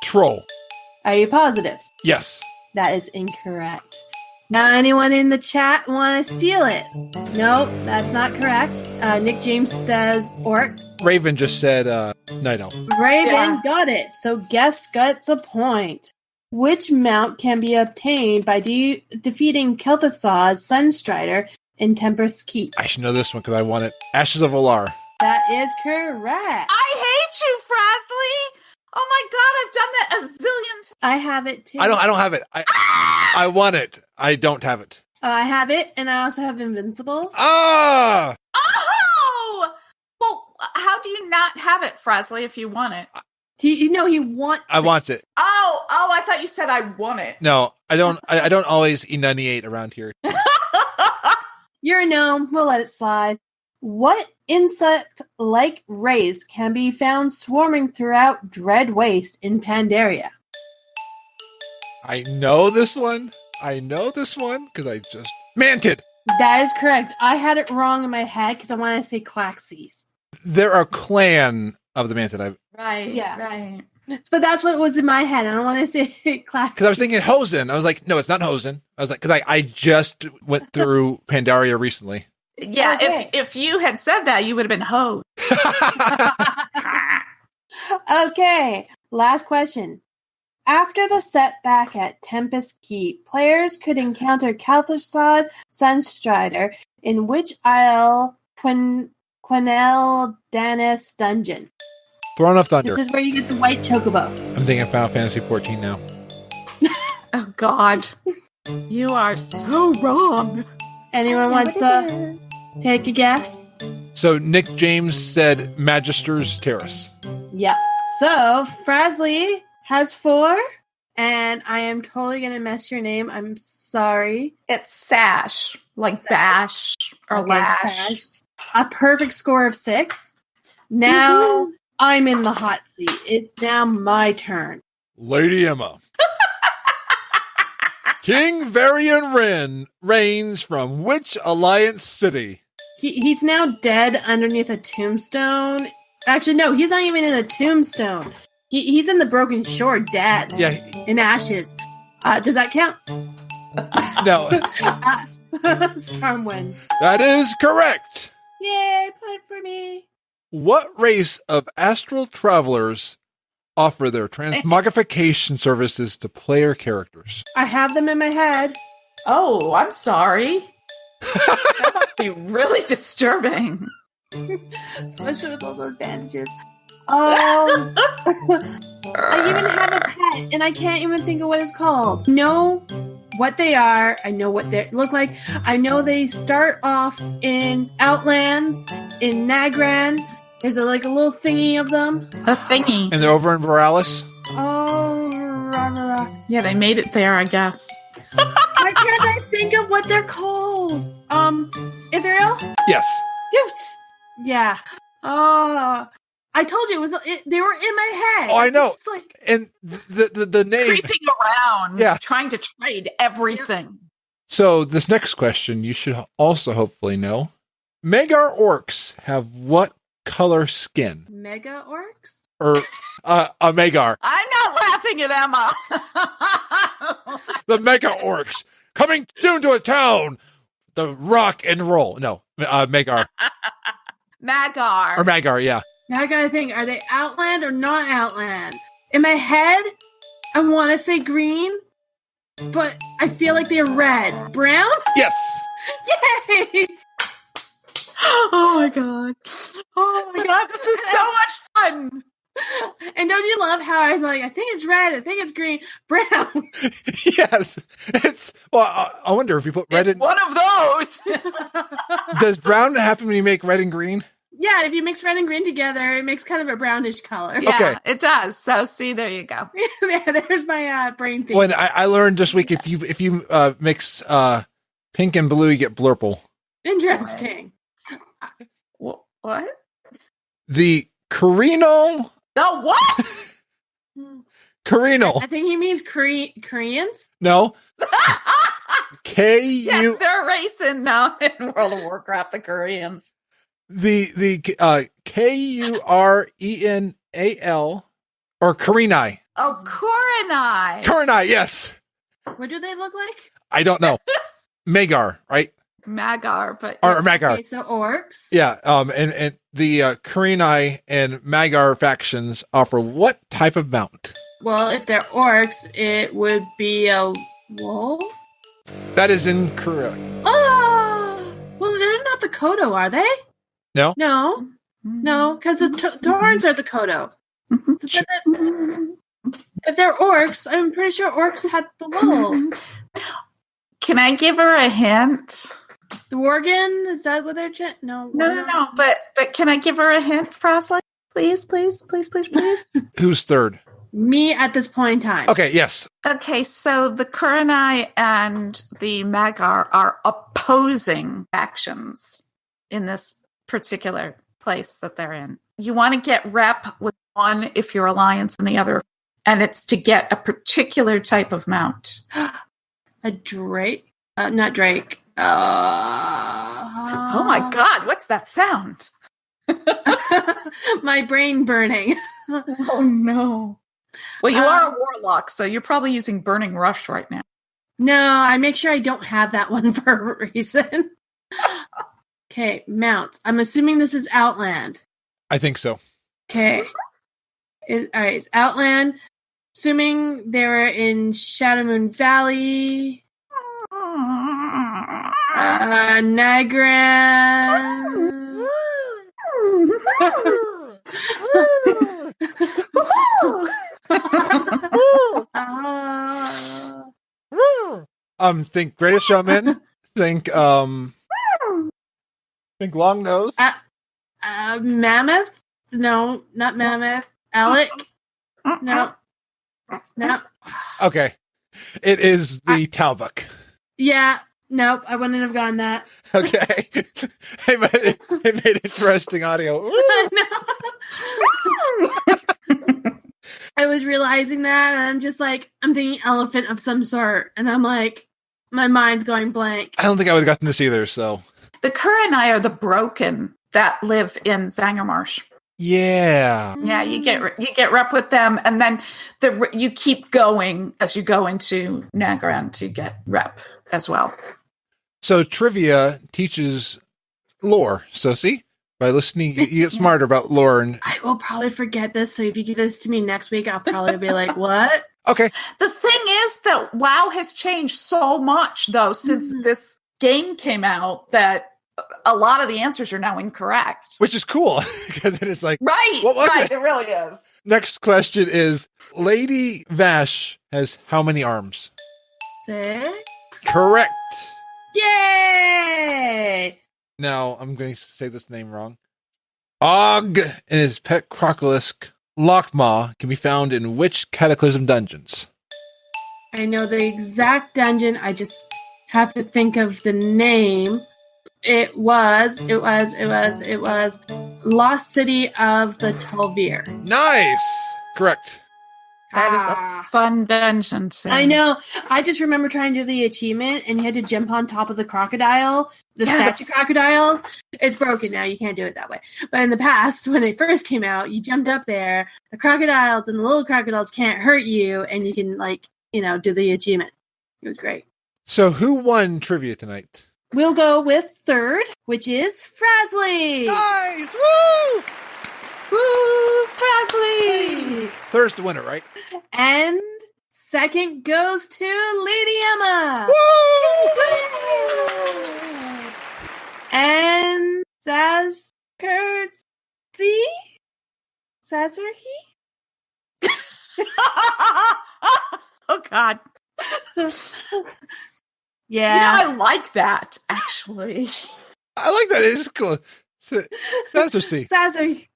Troll. Are you positive? Yes. That is incorrect. Now, anyone in the chat want to steal it? No, that's not correct. Nick James says orc. Raven just said Night Elf. Raven got it. So guest gets a point. Which mount can be obtained by defeating Kel'Thuzad's Sunstrider in Tempest Keep? I should know this one because I won it. Ashes of Olar. That is correct. I hate you, Frazley. Oh my god, I've done that a zillion times. I have it too. I don't have it. I won it. I don't have it. I have it, and I also have Invincible. Ah! Oh! Well, how do you not have it, Frazley, if you want it? He wants I want it. Oh, I thought you said I want it. No, I don't. I don't always enunciate around here. You're a gnome. We'll let it slide. What insect-like race can be found swarming throughout Dread Waste in Pandaria? I know this one. Because I just... Mantid! That is correct. I had it wrong in my head because I wanted to say Claxies. They're a clan of the Mantid. Right, Yeah. right. But that's what was in my head. I don't want to say Claxies. Because I was thinking Hosen. I was like, no, it's not Hosen. I was like, because I just went through Pandaria recently. Yeah, Okay. if you had said that, you would have been hoed. Okay, last question. After the setback at Tempest Keep, players could encounter Kel'Thuzad Sunstrider in which Isle Quenel Danis dungeon? Throne of Thunder. This is where you get the white chocobo. I'm thinking Final Fantasy 14 now. Oh, God. You are so wrong. Anyone wants to take a guess? So Nick James said Magister's Terrace. Yep. So, Frazley has 4, and I am totally going to mess your name. I'm sorry. It's sash, like bash or Okay, lash. Sash. A perfect score of 6. Now I'm in the hot seat. It's now my turn. Lady Emma. King Varian Wren reigns from which Alliance city? He's now dead underneath a tombstone. Actually, no, he's not even in a tombstone. He's in the Broken Shore, dead. Yeah. In ashes. Does that count? No. Stormwind. That is correct. Yay, point for me. What race of astral travelers offer their transmogrification services to player characters? I have them in my head. Oh, I'm sorry. That must be really disturbing. Especially with all those bandages. I even have a pet, and I can't even think of what it's called. I know what they are. I know what they look like. I know they start off in Outlands, in Nagran. There's a little thingy of them. A thingy. And they're over in Veralis? Oh, rah, rah, rah. Yeah, they made it there, I guess. Why can't I think of what they're called? Ithril? Yes. Utes. Yeah. Oh, I told you they were in my head. Oh, I know. It's like, And the name. Creeping around, Yeah. trying to trade everything. So this next question you should also hopefully know. Magar orcs have what color skin? mega orcs? Or a Magar. I'm not laughing at Emma. The Mega Orcs coming soon to a town. The rock and roll. No, Magar. Magar. Or Magar, yeah. Now I gotta think, are they Outland or not Outland? In my head, I want to say green, but I feel like they're red. Brown? Yes. Yay! Oh my god. Oh my god, this is so much fun. And don't you love how I was like, I think it's red, I think it's green, brown. Yes. It's, well, I wonder if you put red It's in. one of those. Does brown happen when you make red and green? Yeah, if you mix red and green together, it makes kind of a brownish color. Yeah, Okay. it does. So see, there you go. Yeah, there's my brain thing. When I learned this week, if you mix pink and blue, you get blurple. Interesting. What? The Carino. Oh, what? Carino. I think he means Koreans. No. K Yes, U. they're racing now in World of Warcraft, the Koreans. The Kurenal or Karenai. Oh, Korenai. Karenai, yes. What do they look like? I don't know. Magar, right? Magar, but Or Magar. Okay, so orcs. Yeah. And the Karenai and Magar factions offer what type of mount? Well, if they're orcs, it would be a wolf. That is incorrect. Oh, well, they're not the Kodo, are they? No. No, because the Taurans are the Kodo. If they're orcs, I'm pretty sure orcs had the wolves. Can I give her a hint? The Worgen, is that what they're? No. But can I give her a hint, Frazley? Please. Who's third? Me at this point in time. Okay, yes. Okay, so the Kurenai and the Magar are opposing factions in this particular place that they're in. You want to get rep with one if you're alliance and the other, and it's to get a particular type of mount. A Drake? Not Drake. Oh my god, what's that sound? My brain burning. Oh no. Well, you are a warlock, so you're probably using Burning Rush right now. No, I make sure I don't have that one for a reason. Okay, mount. I'm assuming this is Outland. I think so. Okay. All right, it's Outland. Assuming they were in Shadowmoon Valley. Nagran. Think Greatest Showman. Think long nose. Mammoth? No, not Mammoth. Alec? No. Okay. It is the Talbuk. Yeah. Nope. I wouldn't have gotten that. Okay. It made interesting audio. I was realizing that, and I'm just like, I'm thinking elephant of some sort, and I'm like, my mind's going blank. I don't think I would have gotten this either, so. The Kurenai are the broken that live in Zangarmarsh. Yeah. Yeah, you get rep with them, and then you keep going as you go into Nagran to get rep as well. So trivia teaches lore. So see, by listening, you get smarter about lore. And I will probably forget this, so if you give this to me next week, I'll probably be like, what? Okay. The thing is that WoW has changed so much, though, since this game came out, that a lot of the answers are now incorrect. Which is cool, because it is like, right, what was it? It really is. Next question is, Lady Vash has how many arms? 6? Correct. Yay! Now, I'm going to say this name wrong. Og and his pet crocolisk, Lockmaw, can be found in which Cataclysm dungeons? I know the exact dungeon. I just have to think of the name. It was Lost City of the Tulvir. Nice! Correct. That is a fun dungeon, too. I know. I just remember trying to do the achievement, and you had to jump on top of the crocodile, the statue crocodile. It's broken now. You can't do it that way. But in the past, when it first came out, you jumped up there. The crocodiles and the little crocodiles can't hurt you, and you can, do the achievement. It was great. So who won trivia tonight? We'll go with third, which is Frazley. Nice! Woo! Woo, Frazley! Third's the winner, right? And second goes to Lady Emma. Woo! And Sascz? Oh, God. Yeah. I like that, actually. I like that. It's cool. Sascz. Sascz.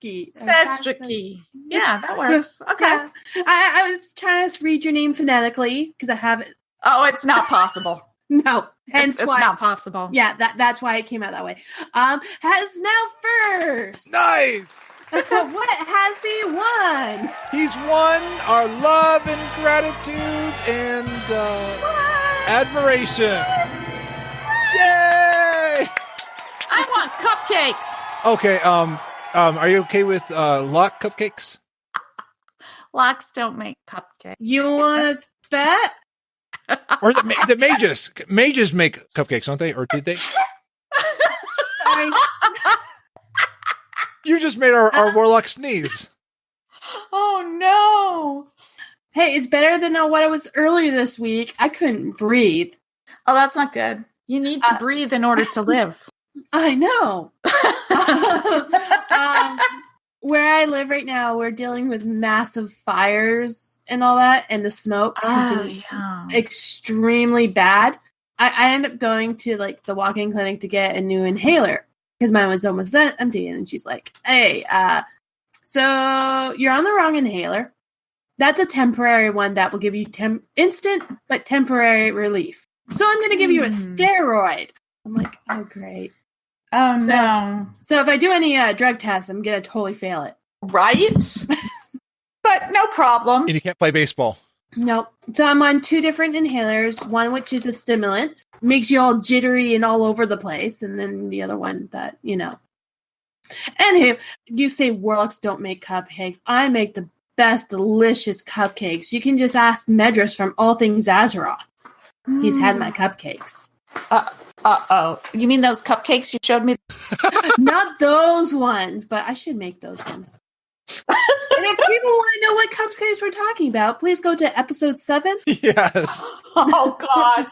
Yeah, that works. Okay. Yeah. I was trying to read your name phonetically because I have it. Oh, it's not possible. No, hence It's why. not possible. Yeah, that's why it came out that way. Has now first. Nice. What has he won? He's won our love and gratitude and admiration. Yay! I want cupcakes. Okay. Are you okay with lock cupcakes? Locks don't make cupcakes. You want to bet? Or the mages? Mages make cupcakes, don't they? Or did they? Sorry. You just made our warlock sneeze. Oh, no. Hey, it's better than what it was earlier this week. I couldn't breathe. Oh, that's not good. You need to breathe in order to live. I know. Where I live right now, we're dealing with massive fires and all that, and the smoke has been extremely bad. I end up going to like the walk-in clinic to get a new inhaler because mine was almost empty, and she's like, "Hey, so you're on the wrong inhaler. That's a temporary one that will give you instant but temporary relief. So I'm going to give you a steroid." I'm like, "Oh, great." Oh, no. So if I do any drug tests, I'm going to totally fail it. Right? But no problem. And you can't play baseball. Nope. So I'm on 2 different inhalers. One which is a stimulant, makes you all jittery and all over the place. And then the other one that, Anywho, you say warlocks don't make cupcakes. I make the best, delicious cupcakes. You can just ask Medras from All Things Azeroth. He's had my cupcakes. Uh-oh. You mean those cupcakes you showed me? Not those ones, but I should make those ones. And if people want to know what cupcakes we're talking about, please go to episode 7. Yes. Oh, God.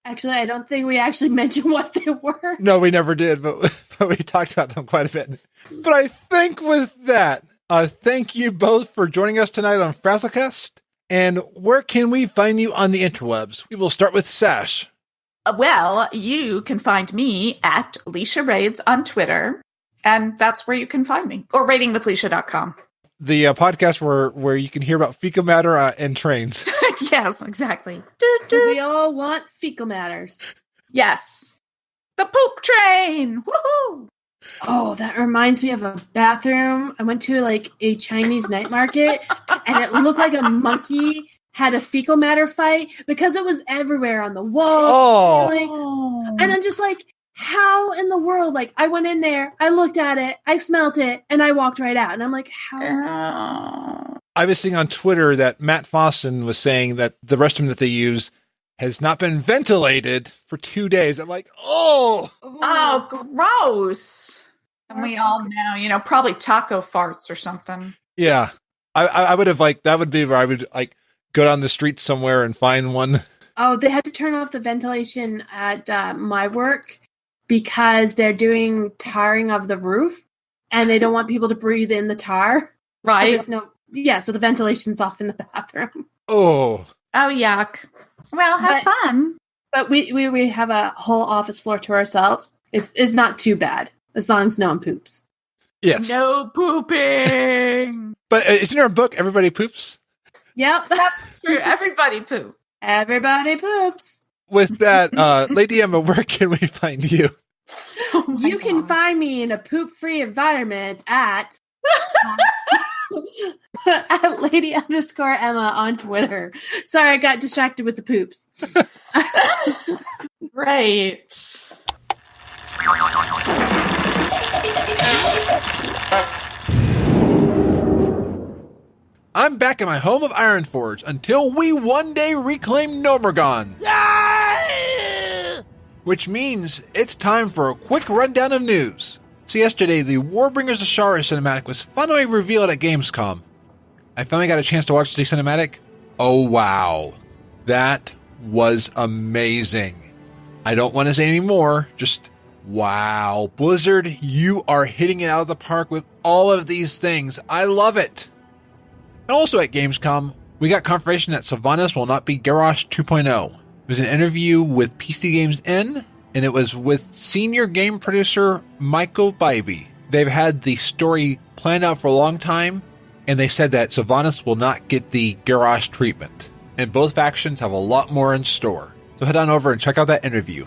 Actually, I don't think we actually mentioned what they were. No, we never did, but we talked about them quite a bit. But I think with that, thank you both for joining us tonight on FrazlCast. And where can we find you on the interwebs? We will start with Sascz. Well, you can find me at Lisia Raids on Twitter, and that's where you can find me. Or ratingwithlisia.com. The podcast where you can hear about fecal matter and trains. Yes, exactly. We all want fecal matters. Yes. The poop train! Woohoo! Oh, that reminds me of a bathroom. I went to like a Chinese night market, and it looked like a monkey had a fecal matter fight because it was everywhere on the wall. Oh. And I'm just like, how in the world? Like, I went in there, I looked at it, I smelt it, and I walked right out. And I'm like, how? I was seeing on Twitter that Matt Fossen was saying that the restroom that they use has not been ventilated for 2 days. I'm like, oh, gross. And we all know, probably taco farts or something. Yeah. I would have that would be where I would go down the street somewhere and find one. Oh, they had to turn off the ventilation at my work because they're doing tarring of the roof and they don't want people to breathe in the tar. Right. So the ventilation's off in the bathroom. Oh, yuck. Well, have fun. But we have a whole office floor to ourselves. It's not too bad as long as no one poops. Yes. No pooping. But isn't there a book, Everybody Poops? Yep. That's true. Everybody poop. Everybody poops. With that, Lady Emma, where can we find you? You can find me in a poop-free environment at Lady_Emma on Twitter. Sorry, I got distracted with the poops. Right. I'm back in my home of Ironforge until we one day reclaim Gnomergon. Yeah! Which means it's time for a quick rundown of news. So yesterday, the Warbringers Ashara cinematic was finally revealed at Gamescom. I finally got a chance to watch the cinematic. Oh wow. That was amazing. I don't want to say any more, just Wow, Blizzard, you are hitting it out of the park with all of these things. I love it. And also at Gamescom, we got confirmation that Sylvanas will not be Garrosh 2.0. It was an interview with PC Games N, and it was with senior game producer Michael Bybee. They've had the story planned out for a long time, and they said that Sylvanas will not get the Garrosh treatment. And both factions have a lot more in store. So head on over and check out that interview.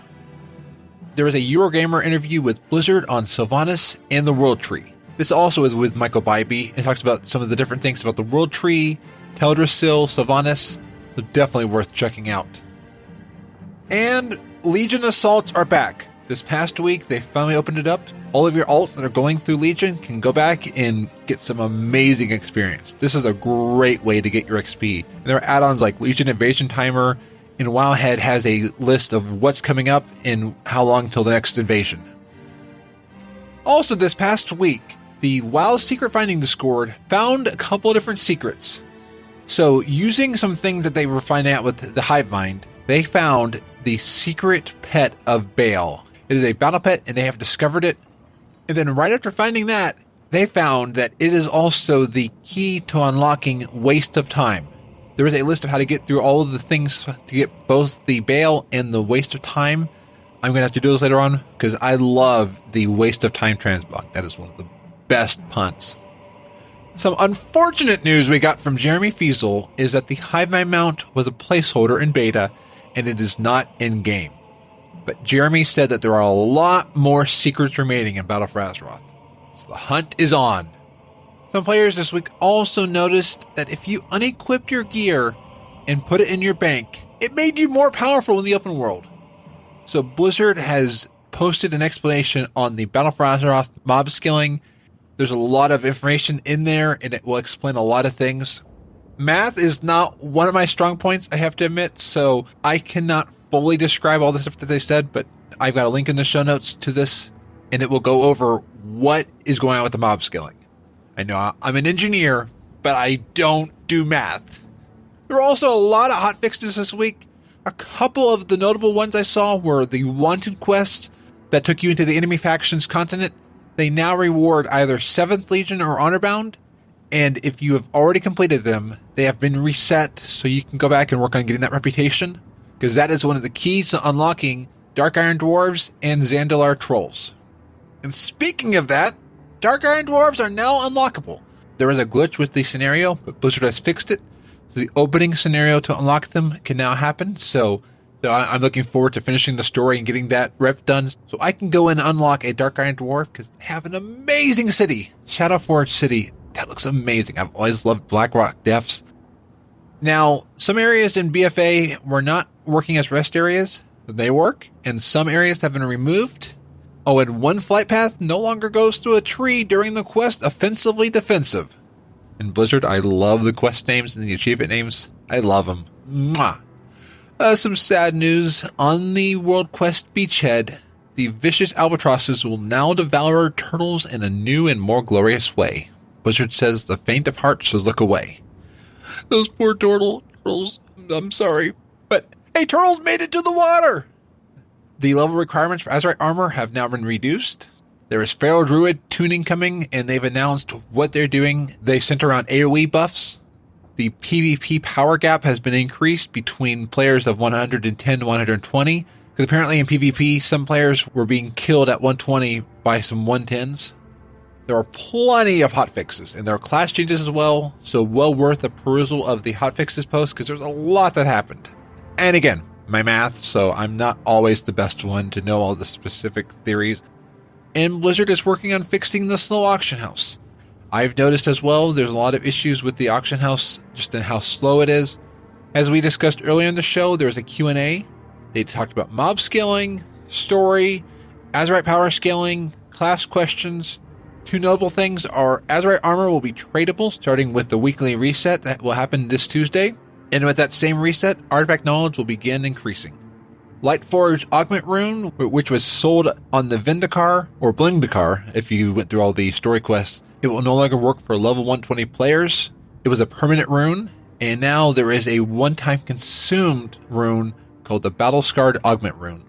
There was a Eurogamer interview with Blizzard on Sylvanas and the World Tree. This also is with Michael Bybee. It talks about some of the different things about the World Tree, Teldrassil, Sylvanas. So definitely worth checking out. And Legion assaults are back. This past week, they finally opened it up. All of your alts that are going through Legion can go back and get some amazing experience. This is a great way to get your XP. And there are add-ons like Legion Invasion Timer, and Wowhead has a list of what's coming up and how long till the next invasion. Also this past week, the WoW Secret Finding Discord found a couple of different secrets. So using some things that they were finding out with the Hive Mind, they found the secret pet of Baal. It is a battle pet and they have discovered it. And then right after finding that, they found that it is also the key to unlocking Waste of Time. There is a list of how to get through all of the things to get both the Baal and the Waste of Time. I'm going to have to do this later on because I love the Waste of Time transmog. That is one of the best punts. Some unfortunate news we got from Jeremy Fiesel is that the Hivemind mount was a placeholder in beta and it is not in game. But Jeremy said that there are a lot more secrets remaining in Battle for Azeroth. So the hunt is on. Some players this week also noticed that if you unequipped your gear and put it in your bank, it made you more powerful in the open world. So Blizzard has posted an explanation on the Battle for Azeroth mob skilling. There's a lot of information in there and it will explain a lot of things. Math is not one of my strong points, I have to admit, so I cannot fully describe all the stuff that they said, but I've got a link in the show notes to this and it will go over what is going on with the mob skilling. I know I'm an engineer, but I don't do math. There were also a lot of hotfixes this week. A couple of the notable ones I saw were the Wanted quests that took you into the enemy faction's continent. They now reward either 7th Legion or Honorbound, and if you have already completed them, they have been reset so you can go back and work on getting that reputation, because that is one of the keys to unlocking Dark Iron Dwarves and Zandalar Trolls. And speaking of that, Dark Iron Dwarves are now unlockable. There is a glitch with the scenario, but Blizzard has fixed it. So the opening scenario to unlock them can now happen. So I'm looking forward to finishing the story and getting that rep done so I can go and unlock a Dark Iron Dwarf because they have an amazing city. Shadowforge City. That looks amazing. I've always loved Blackrock Depths. Now, some areas in BFA were not working as rest areas. They work, and some areas have been removed. Oh, and one flight path no longer goes through a tree during the quest Offensively Defensive. In Blizzard, I love the quest names and the achievement names. I love them. Mwah. Some sad news. On the World Quest Beachhead, the vicious albatrosses will now devour turtles in a new and more glorious way. Blizzard says the faint of heart should look away. Those poor turtles. I'm sorry. But, hey, turtles made it to the water! The level requirements for Azerite armor have now been reduced. There is Pharaoh Druid tuning coming, and they've announced what they're doing. They center around AoE buffs. The PvP power gap has been increased between players of 110 to 120. Because apparently in PvP, some players were being killed at 120 by some 110s. There are plenty of hotfixes, and there are class changes as well. So well worth a perusal of the hotfixes post, because there's a lot that happened. And again, my math, so I'm not always the best one to know all the specific theories. And Blizzard is working on fixing the slow auction house. I've noticed as well there's a lot of issues with the auction house, just in how slow it is. As we discussed earlier in the show, there's a Q&A. They talked about mob scaling, story, Azerite power scaling, class questions. Two notable things are Azerite armor will be tradable starting with the weekly reset that will happen this Tuesday. And with that same reset, artifact knowledge will begin increasing. Lightforged Augment Rune, which was sold on the Vindikar, or Blingdikar, if you went through all the story quests, it will no longer work for level 120 players. It was a permanent rune, and now there is a one-time consumed rune called the Battle-Scarred Augment Rune.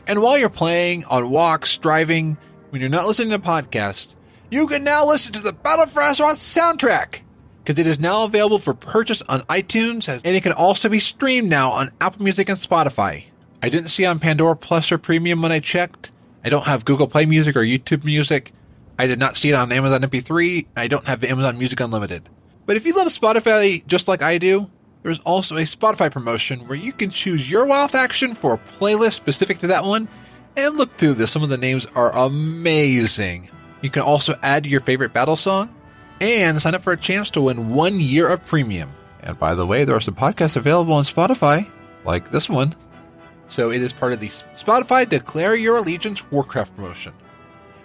And while you're playing, on walks, driving, when you're not listening to podcasts, you can now listen to the Battle of Azeroth soundtrack, because it is now available for purchase on iTunes, and it can also be streamed now on Apple Music and Spotify. I didn't see it on Pandora Plus or Premium when I checked. I don't have Google Play Music or YouTube Music. I did not see it on Amazon MP3. I don't have Amazon Music Unlimited. But if you love Spotify just like I do, there's also a Spotify promotion where you can choose your WoW faction for a playlist specific to that one, and look through this. Some of the names are amazing. You can also add your favorite battle song and sign up for a chance to win 1 year of premium. And by the way, there are some podcasts available on Spotify, like this one. So it is part of the Spotify Declare Your Allegiance Warcraft promotion.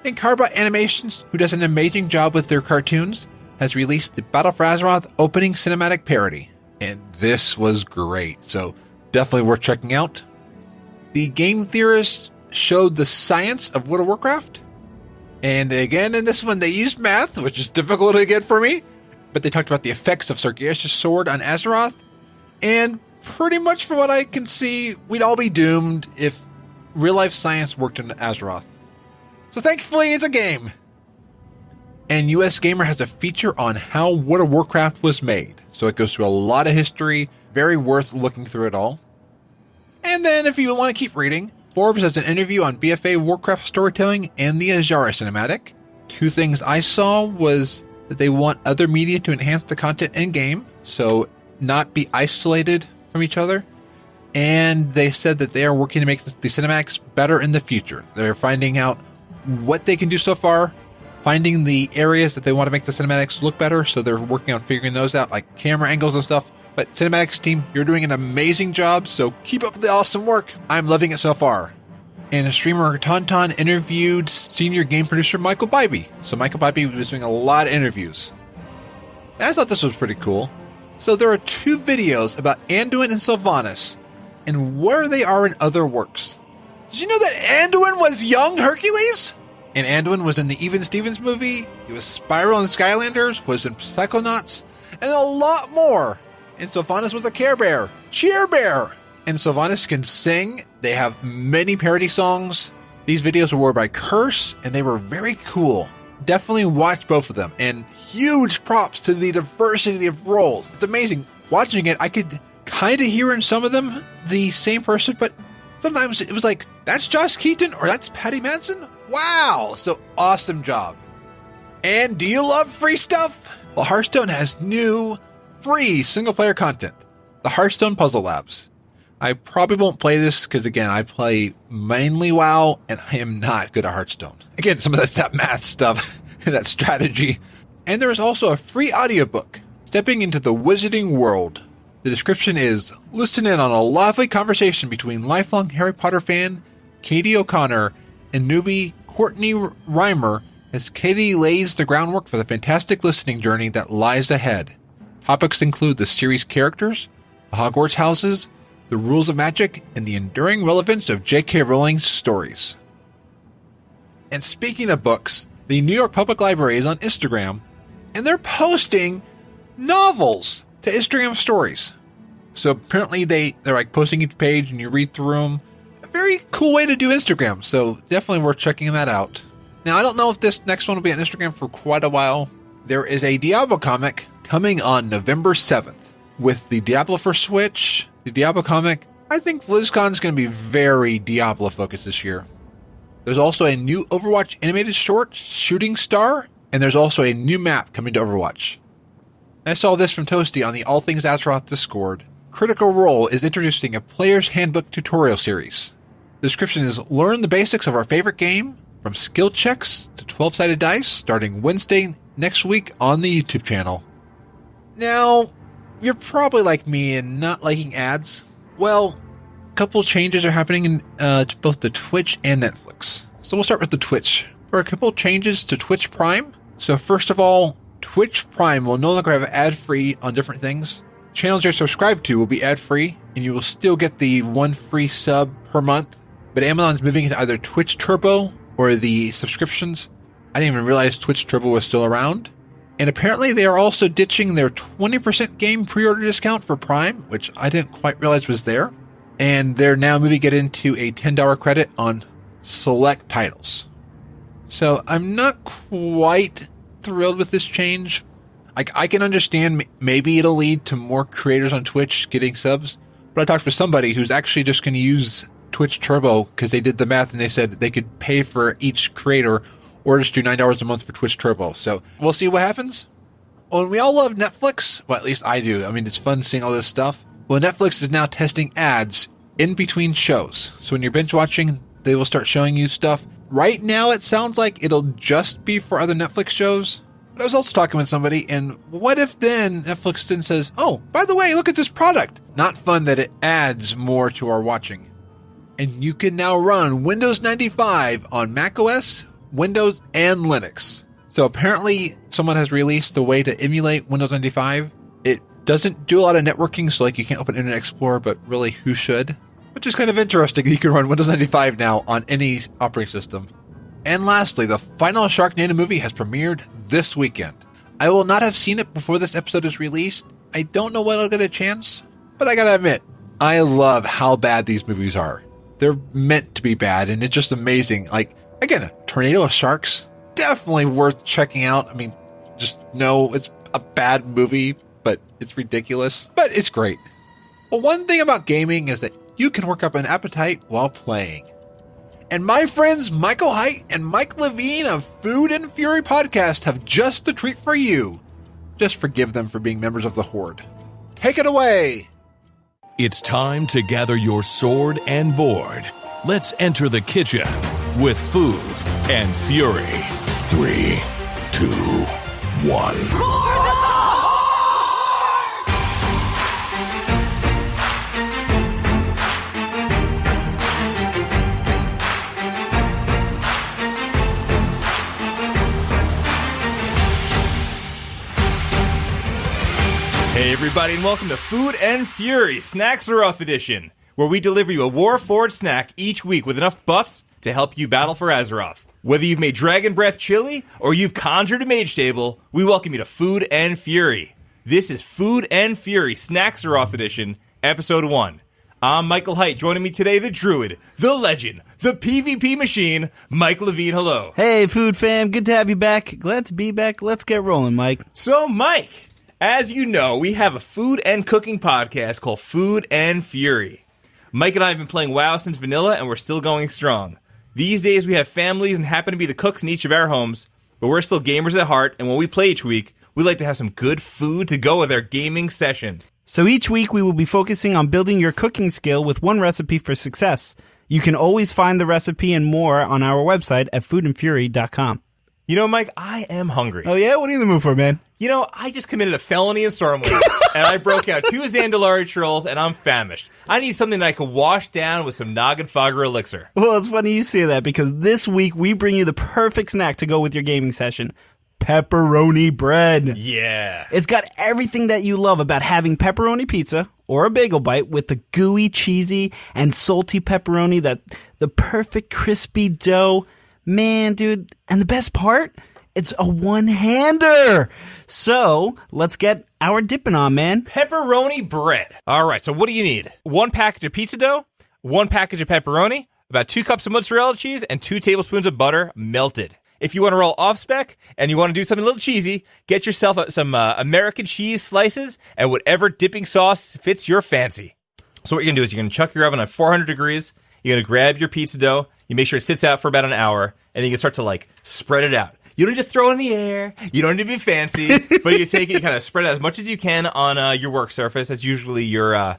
And Carbot Animations, who does an amazing job with their cartoons, has released the Battle for Azeroth opening cinematic parody. And this was great, so definitely worth checking out. The Game Theorists showed the science of World of Warcraft. And again, in this one, they used math, which is difficult again for me. But they talked about the effects of Sargeras' sword on Azeroth. And pretty much from what I can see, we'd all be doomed if real-life science worked in Azeroth. So thankfully, it's a game. And US Gamer has a feature on how World of Warcraft was made. So it goes through a lot of history. Very worth looking through it all. And then if you want to keep reading, Forbes has an interview on BFA Warcraft storytelling and the Azara cinematic. Two things I saw was that they want other media to enhance the content in-game, so not be isolated from each other. And they said that they are working to make the cinematics better in the future. They're finding out what they can do so far, finding the areas that they want to make the cinematics look better, so they're working on figuring those out, like camera angles and stuff. But cinematics team, you're doing an amazing job, so keep up the awesome work. I'm loving it so far. And streamer Tauntaun interviewed senior game producer Michael Bybee. So Michael Bybee was doing a lot of interviews. And I thought this was pretty cool. So there are 2 videos about Anduin and Sylvanas, and where they are in other works. Did you know that Anduin was young Hercules? And Anduin was in the Even Stevens movie, he was Spyro in Skylanders, was in Psychonauts, and a lot more. And Sylvanas was a Care Bear, Cheer Bear. And Sylvanas can sing. They have many parody songs. These videos were by Curse, and they were very cool. Definitely watch both of them. And huge props to the diversity of roles. It's amazing. Watching it, I could kind of hear in some of them the same person, but sometimes it was like, that's Josh Keaton or that's Patty Madsen? Wow! So awesome job. And do you love free stuff? Well, Hearthstone has new free single-player content. The Hearthstone Puzzle Labs. I probably won't play this because, again, I play mainly WoW, and I am not good at Hearthstone. Again, some of that's that math stuff, that strategy. And there is also a free audiobook, Stepping into the Wizarding World. The description is, listen in on a lively conversation between lifelong Harry Potter fan Katie O'Connor and newbie Courtney Reimer as Katie lays the groundwork for the fantastic listening journey that lies ahead. Topics include the series' characters, the Hogwarts houses, the rules of magic, and the enduring relevance of J.K. Rowling's stories. And speaking of books, the New York Public Library is on Instagram, and they're posting novels to Instagram stories. So apparently they're like posting each page and you read through them. A very cool way to do Instagram, so definitely worth checking that out. Now, I don't know if this next one will be on Instagram for quite a while. There is a Diablo comic coming on November 7th with the Diablo for Switch. The Diablo comic, I think BlizzCon is going to be very Diablo focused this year. There's also a new Overwatch animated short, Shooting Star, and there's also a new map coming to Overwatch. I saw this from Toasty on the All Things Azeroth Discord. Critical Role is introducing a player's handbook tutorial series. The description is, learn the basics of our favorite game, from skill checks to 12-sided dice, starting Wednesday next week on the YouTube channel. Now, you're probably like me and not liking ads. Well, a couple changes are happening to both the Twitch and Netflix. So we'll start with the Twitch. There are a couple changes to Twitch Prime. So first of all, Twitch Prime will no longer have ad-free on different things. Channels you're subscribed to will be ad-free, and you will still get the one free sub per month. But Amazon's moving into either Twitch Turbo or the subscriptions. I didn't even realize Twitch Turbo was still around. And apparently they are also ditching their 20% game pre-order discount for Prime, which I didn't quite realize was there. and they're now moving it into a $10 credit on select titles. So I'm not quite thrilled with this change. I can understand maybe it'll lead to more creators on Twitch getting subs, but I talked with somebody who's actually just going to use Twitch Turbo because they did the math and they said they could pay for each creator or just do $9 a month for Twitch Turbo. So we'll see what happens. Oh, and we all love Netflix. Well, at least I do. I mean, it's fun seeing all this stuff. Well, Netflix is now testing ads in between shows. So when you're binge watching, they will start showing you stuff. Right now, it sounds like it'll just be for other Netflix shows. But I was also talking with somebody, and what if then Netflix then says, oh, by the way, look at this product. Not fun that it adds more to our watching. And you can now run Windows 95 on macOS, Windows, and Linux. So apparently someone has released a way to emulate Windows 95. It doesn't do a lot of networking, so like you can't open Internet Explorer, but really who should? Which is kind of interesting. You can run Windows 95 now on any operating system. And lastly, the final Sharknado movie has premiered this weekend. I will not have seen it before this episode is released. I don't know when I'll get a chance, but I gotta admit, I love how bad these movies are. They're meant to be bad, and it's just amazing. Like, again, a tornado of sharks, definitely worth checking out. I mean, just know it's a bad movie, but it's ridiculous, but it's great. Well, one thing about gaming is that you can work up an appetite while playing. And my friends Michael Haidt and Mike Levine of Food and Fury Podcast have just the treat for you. Just forgive them for being members of the Horde. Take it away! It's time to gather your sword and board. Let's enter the kitchen with Food and Fury. 3, 2, 1. Hey everybody, and welcome to Food and Fury, Snackzeroth edition, where we deliver you a war-forward snack each week with enough buffs to help you battle for Azeroth. Whether you've made Dragon Breath chili or you've conjured a mage table, we welcome you to Food and Fury. This is Food and Fury, Snackzeroth edition, episode 1. I'm Michael Haidt. Joining me today, the druid, the legend, the PvP machine, Mike Levine. Hello. Hey, Food fam. Good to have you back. Glad to be back. Let's get rolling, Mike. So, Mike, as you know, we have a food and cooking podcast called Food and Fury. Mike and I have been playing WoW since vanilla, and we're still going strong. These days, we have families and happen to be the cooks in each of our homes, but we're still gamers at heart, and when we play each week, we like to have some good food to go with our gaming session. So each week, we will be focusing on building your cooking skill with one recipe for success. You can always find the recipe and more on our website at foodandfury.com. You know, Mike, I am hungry. Oh, yeah? What are you in the mood for, man? You know, I just committed a felony in Stormwind, and I broke out 2 Zandalari trolls, and I'm famished. I need something that I can wash down with some Noggenfogger elixir. Well, it's funny you say that, because this week, we bring you the perfect snack to go with your gaming session. Pepperoni bread. Yeah. It's got everything that you love about having pepperoni pizza or a bagel bite with the gooey, cheesy, and salty pepperoni, the perfect crispy dough. Man, dude, and the best part? It's a one-hander. So, let's get our dipping on, man. Pepperoni bread. All right, so what do you need? 1 package of pizza dough, 1 package of pepperoni, about 2 cups of mozzarella cheese, and 2 tablespoons of butter melted. If you want to roll off-spec and you want to do something a little cheesy, get yourself some American cheese slices and whatever dipping sauce fits your fancy. So what you're going to do is you're going to chuck your oven at 400 degrees. You're going to grab your pizza dough. You make sure it sits out for about an hour, and then you can start to, spread it out. You don't need to throw it in the air. You don't need to be fancy, but you take it, you kind of spread it as much as you can on your work surface. That's usually your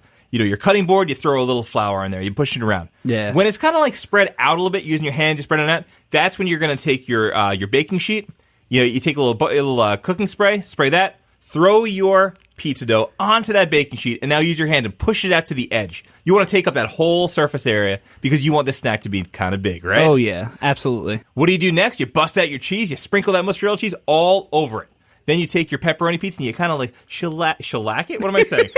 cutting board. You throw a little flour in there. You push it around. Yeah. When it's kind of spread out a little bit, using your hand to spread it out, that's when you're going to take your baking sheet. You take a little cooking spray, spray that, throw your pizza dough onto that baking sheet, and now use your hand and push it out to the edge. You want to take up that whole surface area because you want this snack to be kind of big, right? Oh, yeah, absolutely. What do you do next? You bust out your cheese, you sprinkle that mozzarella cheese all over it. Then you take your pepperoni pizza and you kind of like shellac it? What am I saying?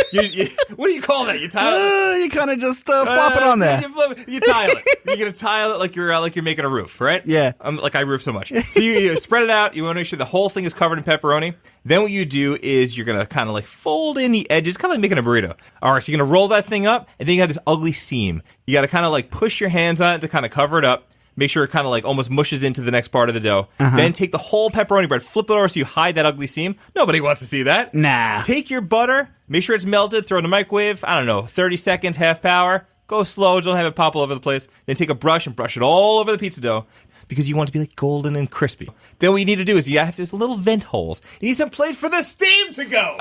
What do you call that? You tile it? You kind of just flop it on there. You tile it. You're going to tile it like you're making a roof, right? Yeah. Like I roof so much. So you spread it out. You want to make sure the whole thing is covered in pepperoni. Then what you do is you're going to kind of like fold in the edges, kind of like making a burrito. All right, so you're going to roll that thing up, and then you have this ugly seam. You got to kind of like push your hands on it to kind of cover it up. Make sure it kind of like almost mushes into the next part of the dough. Then take the whole pepperoni bread, flip it over so you hide that ugly seam. Nobody wants to see that. Nah. Take your butter, make sure it's melted, throw it in the microwave, 30 seconds, half power. Go slow, don't have it pop all over the place. Then take a brush and brush it all over the pizza dough because you want it to be like golden and crispy. Then what you need to do is you have this little vent holes. You need some place for the steam to go.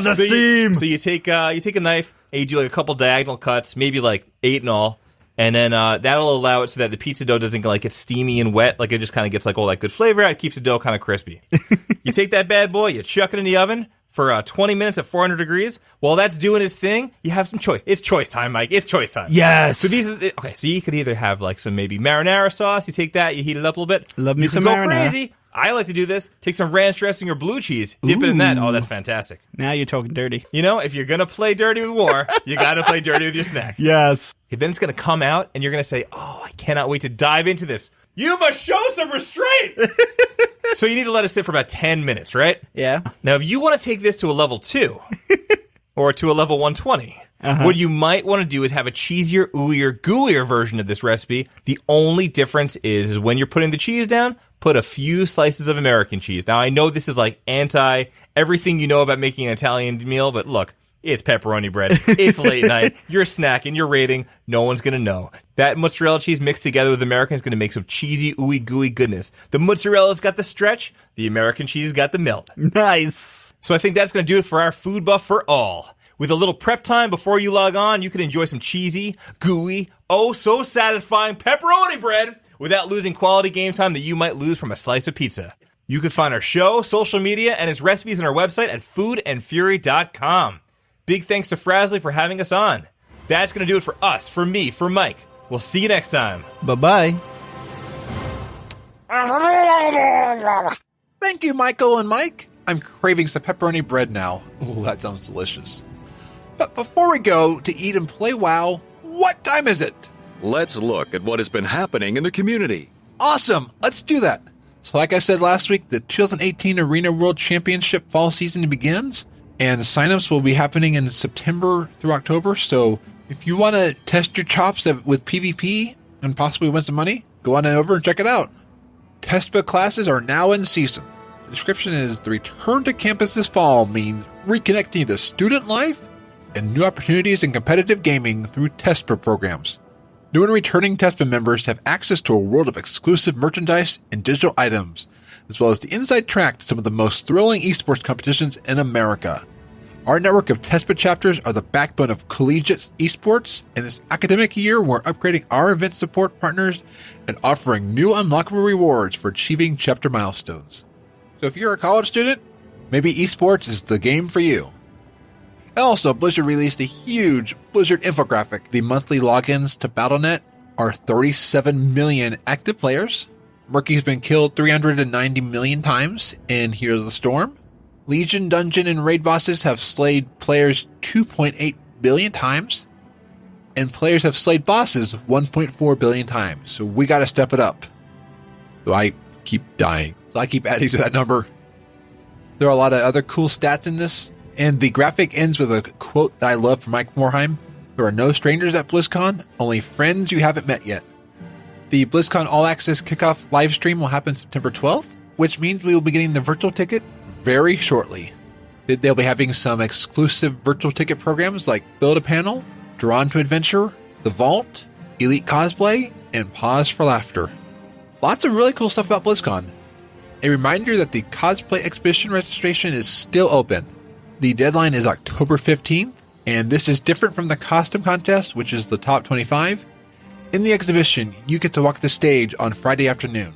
The steam. So you take a knife and you do like a couple diagonal cuts, maybe like 8 in all. And then that'll allow it so that the pizza dough doesn't like get steamy and wet. Like it just kind of gets like all that good flavor out. It keeps the dough kind of crispy. You take that bad boy, you chuck it in the oven for 20 minutes at 400 degrees. While that's doing its thing, you have some choice. It's choice time, Mike. It's choice time. Yes. So so you could either have like some maybe marinara sauce. You take that, you heat it up a little bit. Love me some go marinara. Crazy. I like to do this. Take some ranch dressing or blue cheese. Dip it in that. Oh, that's fantastic. Now you're talking dirty. You know, if you're going to play dirty with war, you got to play dirty with your snack. Yes. Okay, then it's going to come out, and you're going to say, oh, I cannot wait to dive into this. You must show some restraint. So you need to let it sit for about 10 minutes, right? Yeah. Now, if you want to take this to a level 2 or to a level 120, what you might want to do is have a cheesier, ooier, gooier version of this recipe. The only difference is when you're putting the cheese down, put a few slices of American cheese. Now, I know this is like everything you know about making an Italian meal, but look, it's pepperoni bread. It's late night. You're snacking. You're raiding. No one's going to know. That mozzarella cheese mixed together with American is going to make some cheesy, ooey, gooey goodness. The mozzarella's got the stretch. The American cheese got the melt. Nice. So I think that's going to do it for our food buff for all. With a little prep time before you log on, you can enjoy some cheesy, gooey, oh so satisfying pepperoni bread without losing quality game time that you might lose from a slice of pizza. You can find our show, social media, and its recipes on our website at foodandfury.com. Big thanks to Frazley for having us on. That's going to do it for us, for me, for Mike. We'll see you next time. Bye-bye. Thank you, Michael and Mike. I'm craving some pepperoni bread now. Oh, that sounds delicious. But before we go to eat and play WoW, what time is it? Let's look at what has been happening in the community. Awesome! Let's do that. So like I said last week, the 2018 Arena World Championship fall season begins, and signups will be happening in September through October. So if you want to test your chops with PvP and possibly win some money, go on over and check it out. Testbook classes are now in season. The description is the return to campus this fall means reconnecting to student life and new opportunities in competitive gaming through Testbook programs. New and returning Testbook members have access to a world of exclusive merchandise and digital items, as well as the inside track to some of the most thrilling esports competitions in America. Our network of Testbook chapters are the backbone of collegiate esports, and this academic year we're upgrading our event support partners and offering new unlockable rewards for achieving chapter milestones. So if you're a college student, maybe esports is the game for you. And also, Blizzard released a huge Blizzard infographic. The monthly logins to Battle.net are 37 million active players. Murky's been killed 390 million times in Heroes of the Storm. Legion, Dungeon, and Raid bosses have slayed players 2.8 billion times. And players have slayed bosses 1.4 billion times. So we gotta step it up. So I keep dying. So I keep adding to that number. There are a lot of other cool stats in this. And the graphic ends with a quote that I love from Mike Morheim. There are no strangers at BlizzCon, only friends you haven't met yet. The BlizzCon All Access Kickoff live stream will happen September 12th, which means we will be getting the virtual ticket very shortly. They'll be having some exclusive virtual ticket programs like Build a Panel, Drawn to Adventure, The Vault, Elite Cosplay, and Pause for Laughter. Lots of really cool stuff about BlizzCon. A reminder that the cosplay exhibition registration is still open. The deadline is October 15th, and this is different from the costume contest, which is the top 25. In the exhibition, you get to walk the stage on Friday afternoon.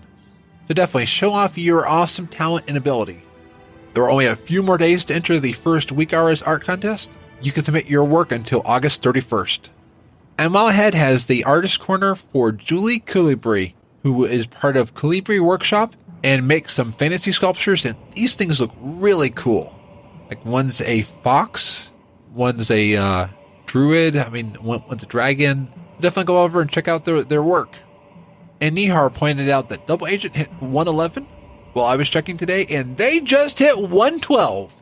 So definitely show off your awesome talent and ability. There are only a few more days to enter the first Week Hours art contest. You can submit your work until August 31st. And Mile Ahead has the artist corner for Julie Colibri, who is part of Colibri Workshop and make some fantasy sculptures, and these things look really cool. Like one's a fox, one's a druid, one's a dragon. Definitely go over and check out their work. And Nihar pointed out that Double Agent hit 111 while I was checking today, and they just hit 112.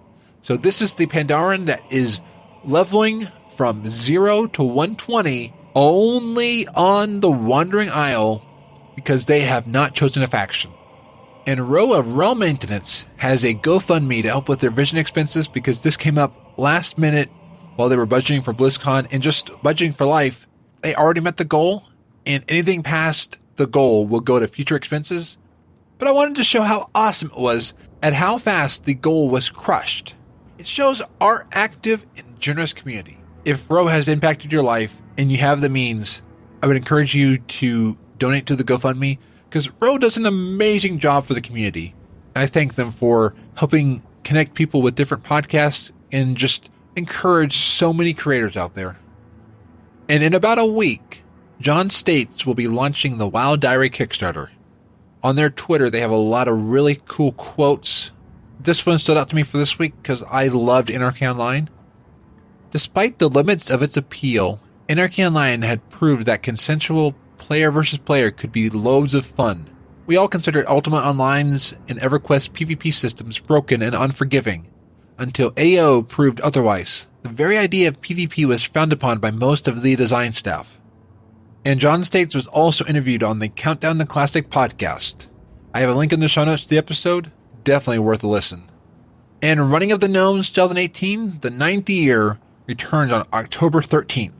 So this is the Pandaren that is leveling from 0 to 120 only on the Wandering Isle because they have not chosen a faction. And Row of Realm Maintenance has a GoFundMe to help with their vision expenses because this came up last minute while they were budgeting for BlizzCon and just budgeting for life. They already met the goal, and anything past the goal will go to future expenses. But I wanted to show how awesome it was at how fast the goal was crushed. It shows our active and generous community. If Row has impacted your life and you have the means, I would encourage you to donate to the GoFundMe because Row does an amazing job for the community. I thank them for helping connect people with different podcasts and just encourage so many creators out there. And in about a week, John States will be launching the WoW Diary Kickstarter. On their Twitter, they have a lot of really cool quotes. This one stood out to me for this week because I loved Anarchy Online. Despite the limits of its appeal, Anarchy Online had proved that consensual player versus player could be loads of fun. We all considered Ultima Online's and EverQuest PvP systems broken and unforgiving, until AO proved otherwise. The very idea of PvP was frowned upon by most of the design staff. And John States was also interviewed on the Countdown to Classic podcast. I have a link in the show notes to the episode. Definitely worth a listen. And Running of the Gnomes 2018, the 9th year, returns on October 13th.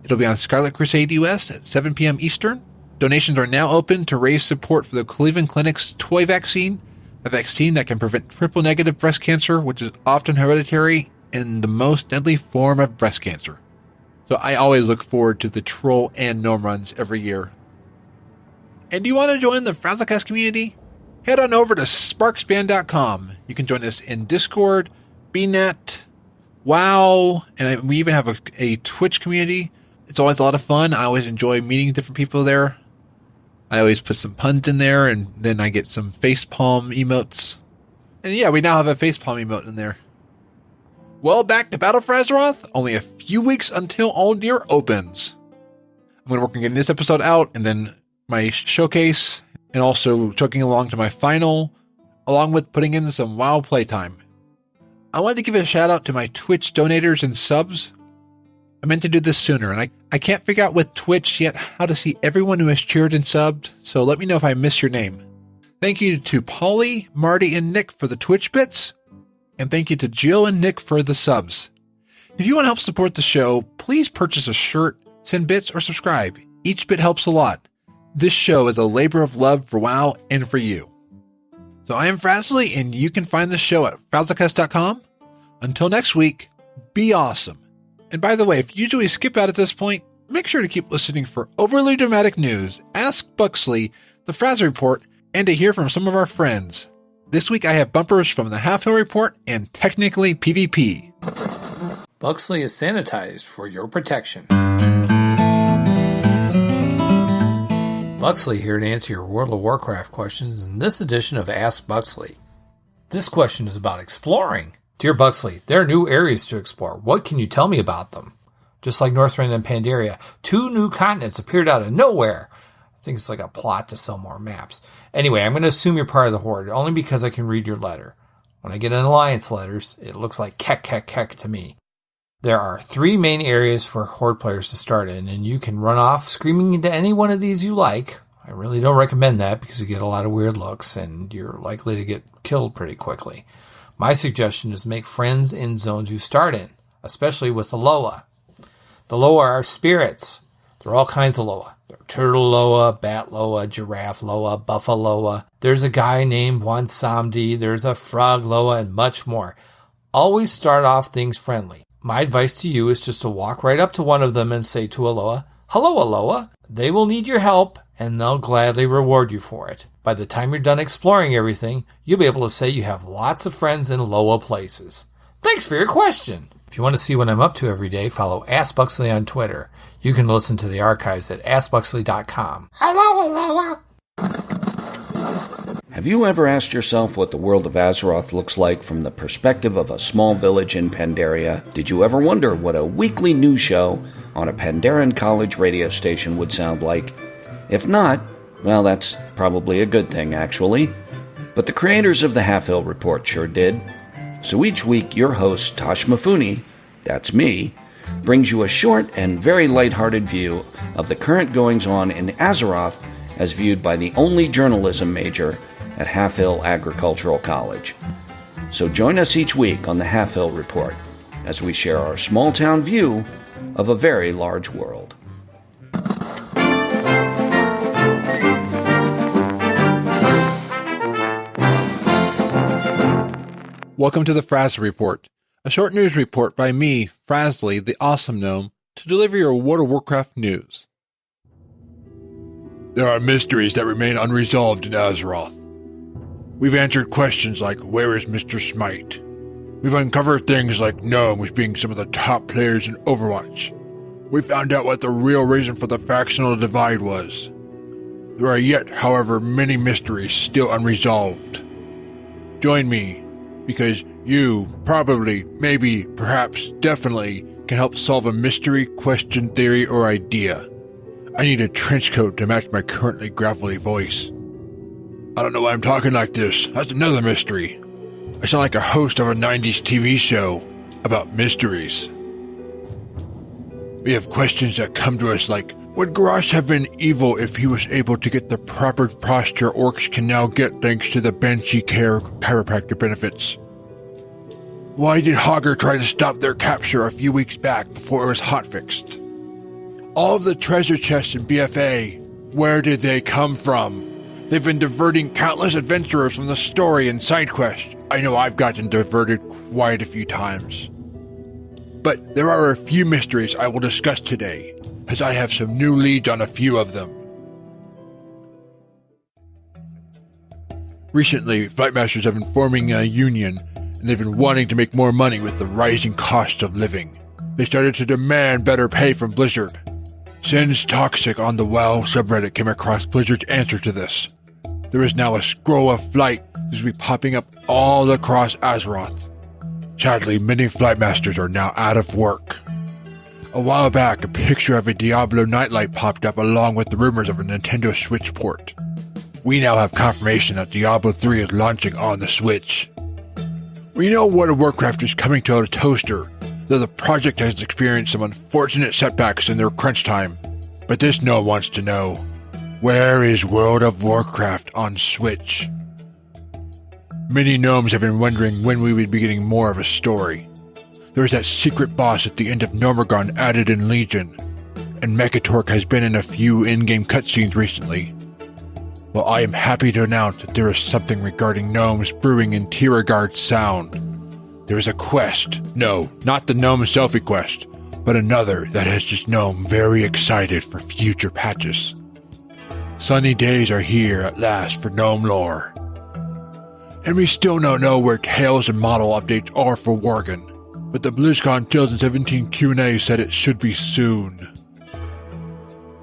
It'll be on Scarlet Crusade US at 7 p.m. Eastern. Donations are now open to raise support for the Cleveland Clinic's toy vaccine, a vaccine that can prevent triple-negative breast cancer, which is often hereditary and the most deadly form of breast cancer. So I always look forward to the Troll and Gnome runs every year. And do you want to join the FrazlCast community? Head on over to sparkspan.com. You can join us in Discord, BNet, WoW, and we even have a Twitch community. It's always a lot of fun. I always enjoy meeting different people there. I always put some puns in there, and then I get some facepalm emotes. And yeah, we now have a facepalm emote in there. Well, back to Battle for Azeroth. Only a few weeks until Aldir opens. I'm going to work on getting this episode out, and then my showcase, and also chugging along to my final, along with putting in some WoW playtime. I wanted to give a shout out to my Twitch donators and subs. I meant to do this sooner, and I can't figure out with Twitch yet how to see everyone who has cheered and subbed, so let me know if I missed your name. Thank you to Polly, Marty, and Nick for the Twitch bits, and thank you to Jill and Nick for the subs. If you want to help support the show, please purchase a shirt, send bits, or subscribe. Each bit helps a lot. This show is a labor of love for WoW and for you. So I am Frazley, and you can find the show at FrazlCast.com. Until next week, be awesome. And by the way, if you usually skip out at this point, make sure to keep listening for overly dramatic news, Ask Buxley, the Fraz Report, and to hear from some of our friends. This week I have bumpers from the Half Hill Report and Technically PvP. Buxley is sanitized for your protection. Buxley here to answer your World of Warcraft questions in this edition of Ask Buxley. This question is about exploring. Dear Buxley, there are new areas to explore. What can you tell me about them? Just like Northrend and Pandaria, 2 new continents appeared out of nowhere. I think it's like a plot to sell more maps. Anyway, I'm going to assume you're part of the Horde, only because I can read your letter. When I get an Alliance letters, it looks like kek to me. There are 3 main areas for Horde players to start in, and you can run off screaming into any one of these you like. I really don't recommend that because you get a lot of weird looks, and you're likely to get killed pretty quickly. My suggestion is make friends in zones you start in, especially with the Loa. The Loa are spirits. There are all kinds of Loa. There are Turtle Loa, Bat Loa, Giraffe Loa, Buffalo Loa. There's a guy named Wansamdi. There's a Frog Loa, and much more. Always start off things friendly. My advice to you is just to walk right up to one of them and say to a Loa, "Hello, Aloha." They will need your help, and they'll gladly reward you for it. By the time you're done exploring everything, you'll be able to say you have lots of friends in Loa places. Thanks for your question. If you want to see what I'm up to every day, follow Ask Buxley on Twitter. You can listen to the archives at AskBuxley.com. Hello, Loa. Have you ever asked yourself what the world of Azeroth looks like from the perspective of a small village in Pandaria? Did you ever wonder what a weekly news show on a Pandaren college radio station would sound like? If not, well, that's probably a good thing, actually. But the creators of the Half Hill Report sure did. So each week, your host, Tosh Mifune, that's me, brings you a short and very lighthearted view of the current goings-on in Azeroth as viewed by the only journalism major at Half Hill Agricultural College. So join us each week on the Half Hill Report as we share our small-town view of a very large world. Welcome to the Frazley Report, a short news report by me, Frazley, the awesome gnome, to deliver your World of Warcraft news. There are mysteries that remain unresolved in Azeroth. We've answered questions like, where is Mr. Smite? We've uncovered things like gnomes being some of the top players in Overwatch. We found out what the real reason for the factional divide was. There are yet, however, many mysteries still unresolved. Join me, because you probably, maybe, perhaps, definitely can help solve a mystery, question, theory, or idea. I need a trench coat to match my currently gravelly voice. I don't know why I'm talking like this. That's another mystery. I sound like a host of a 90s TV show about mysteries. We have questions that come to us like, would Garrosh have been evil if he was able to get the proper posture orcs can now get thanks to the Banshee Care chiropractor benefits? Why did Hogger try to stop their capture a few weeks back before it was hotfixed? All of the treasure chests in BFA, where did they come from? They've been diverting countless adventurers from the story and side quests. I know I've gotten diverted quite a few times. But there are a few mysteries I will discuss today, as I have some new leads on a few of them. Recently, Flightmasters have been forming a union, and they've been wanting to make more money with the rising cost of living. They started to demand better pay from Blizzard. Sin's Toxic on the WoW subreddit came across Blizzard's answer to this. There is now a scroll of flight that will be popping up all across Azeroth. Sadly, many Flightmasters are now out of work. A while back, a picture of a Diablo nightlight popped up along with the rumors of a Nintendo Switch port. We now have confirmation that Diablo 3 is launching on the Switch. We know World of Warcraft is coming to a toaster, though the project has experienced some unfortunate setbacks in their crunch time. But this gnome wants to know, where is World of Warcraft on Switch? Many gnomes have been wondering when we would be getting more of a story. There is that secret boss at the end of Gnomeregan added in Legion, and Mechatork has been in a few in-game cutscenes recently. Well, I am happy to announce that there is something regarding gnomes brewing in Tieragard Sound. There is a quest, no, not the gnome selfie quest, but another that has just gnome very excited for future patches. Sunny days are here at last for gnome lore. And we still don't know where Tales and model updates are for Worgen, but the BlizzCon 2017 Q&A said it should be soon.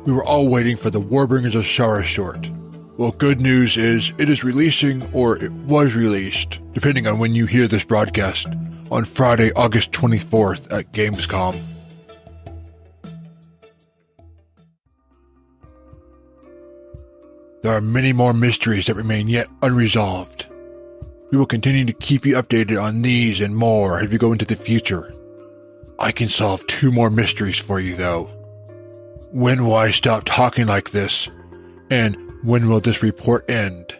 We were all waiting for the Warbringers of Shara short. Well, good news is it is releasing, or it was released, depending on when you hear this broadcast, on Friday, August 24th at Gamescom. There are many more mysteries that remain yet unresolved. We will continue to keep you updated on these and more as we go into the future. I can solve 2 more mysteries for you, though. When will I stop talking like this? And when will this report end?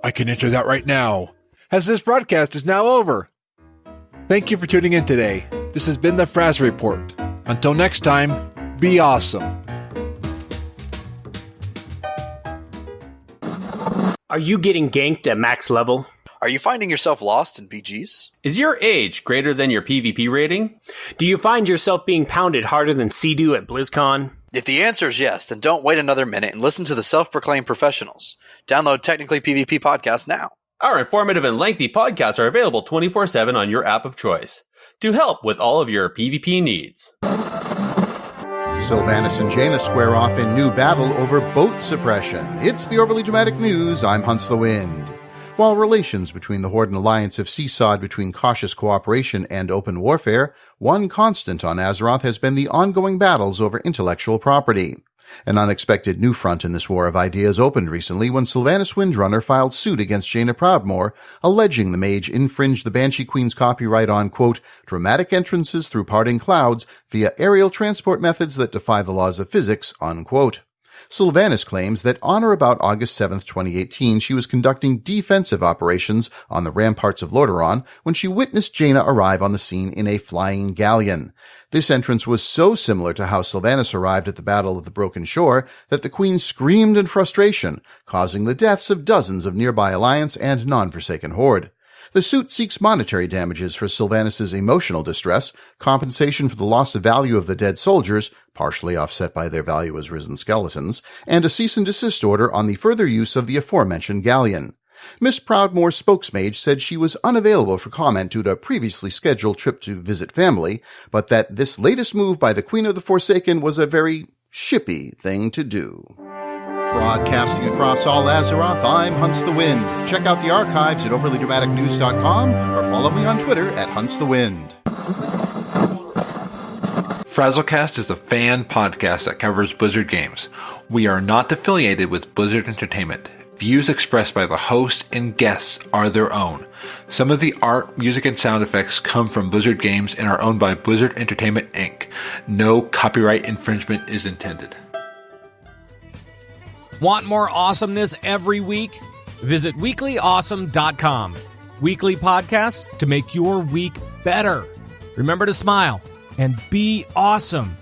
I can answer that right now, as this broadcast is now over. Thank you for tuning in today. This has been the Frazley Report. Until next time, be awesome. Are you getting ganked at max level? Are you finding yourself lost in BGs? Is your age greater than your PvP rating? Do you find yourself being pounded harder than Sea-Doo at BlizzCon? If the answer is yes, then don't wait another minute and listen to the self-proclaimed professionals. Download Technically PvP Podcast now. Our informative and lengthy podcasts are available 24/7 on your app of choice to help with all of your PvP needs. Sylvanas and Jaina square off in new battle over boat suppression. It's the Overly Dramatic News. I'm Hunts the Wind. While relations between the Horde and Alliance have seesawed between cautious cooperation and open warfare, one constant on Azeroth has been the ongoing battles over intellectual property. An unexpected new front in this war of ideas opened recently when Sylvanas Windrunner filed suit against Jaina Proudmoore, alleging the mage infringed the Banshee Queen's copyright on, quote, dramatic entrances through parting clouds via aerial transport methods that defy the laws of physics, unquote. Sylvanas claims that on or about August 7, 2018, she was conducting defensive operations on the ramparts of Lordaeron when she witnessed Jaina arrive on the scene in a flying galleon. This entrance was so similar to how Sylvanas arrived at the Battle of the Broken Shore that the Queen screamed in frustration, causing the deaths of dozens of nearby Alliance and non-Forsaken Horde. The suit seeks monetary damages for Sylvanas' emotional distress, compensation for the loss of value of the dead soldiers, partially offset by their value as risen skeletons, and a cease and desist order on the further use of the aforementioned galleon. Miss Proudmoore's spokesmage said she was unavailable for comment due to a previously scheduled trip to visit family, but that this latest move by the Queen of the Forsaken was a very shippy thing to do. Broadcasting across all Azeroth, I'm Hunts the Wind. Check out the archives at overlydramaticnews.com or follow me on Twitter at Hunts the Wind. FrazlCast is a fan podcast that covers Blizzard games. We are not affiliated with Blizzard Entertainment. Views expressed by the host and guests are their own. Some of the art, music, and sound effects come from Blizzard games and are owned by Blizzard Entertainment, Inc. No copyright infringement is intended. Want more awesomeness every week? Visit weeklyawesome.com. Weekly podcasts to make your week better. Remember to smile and be awesome.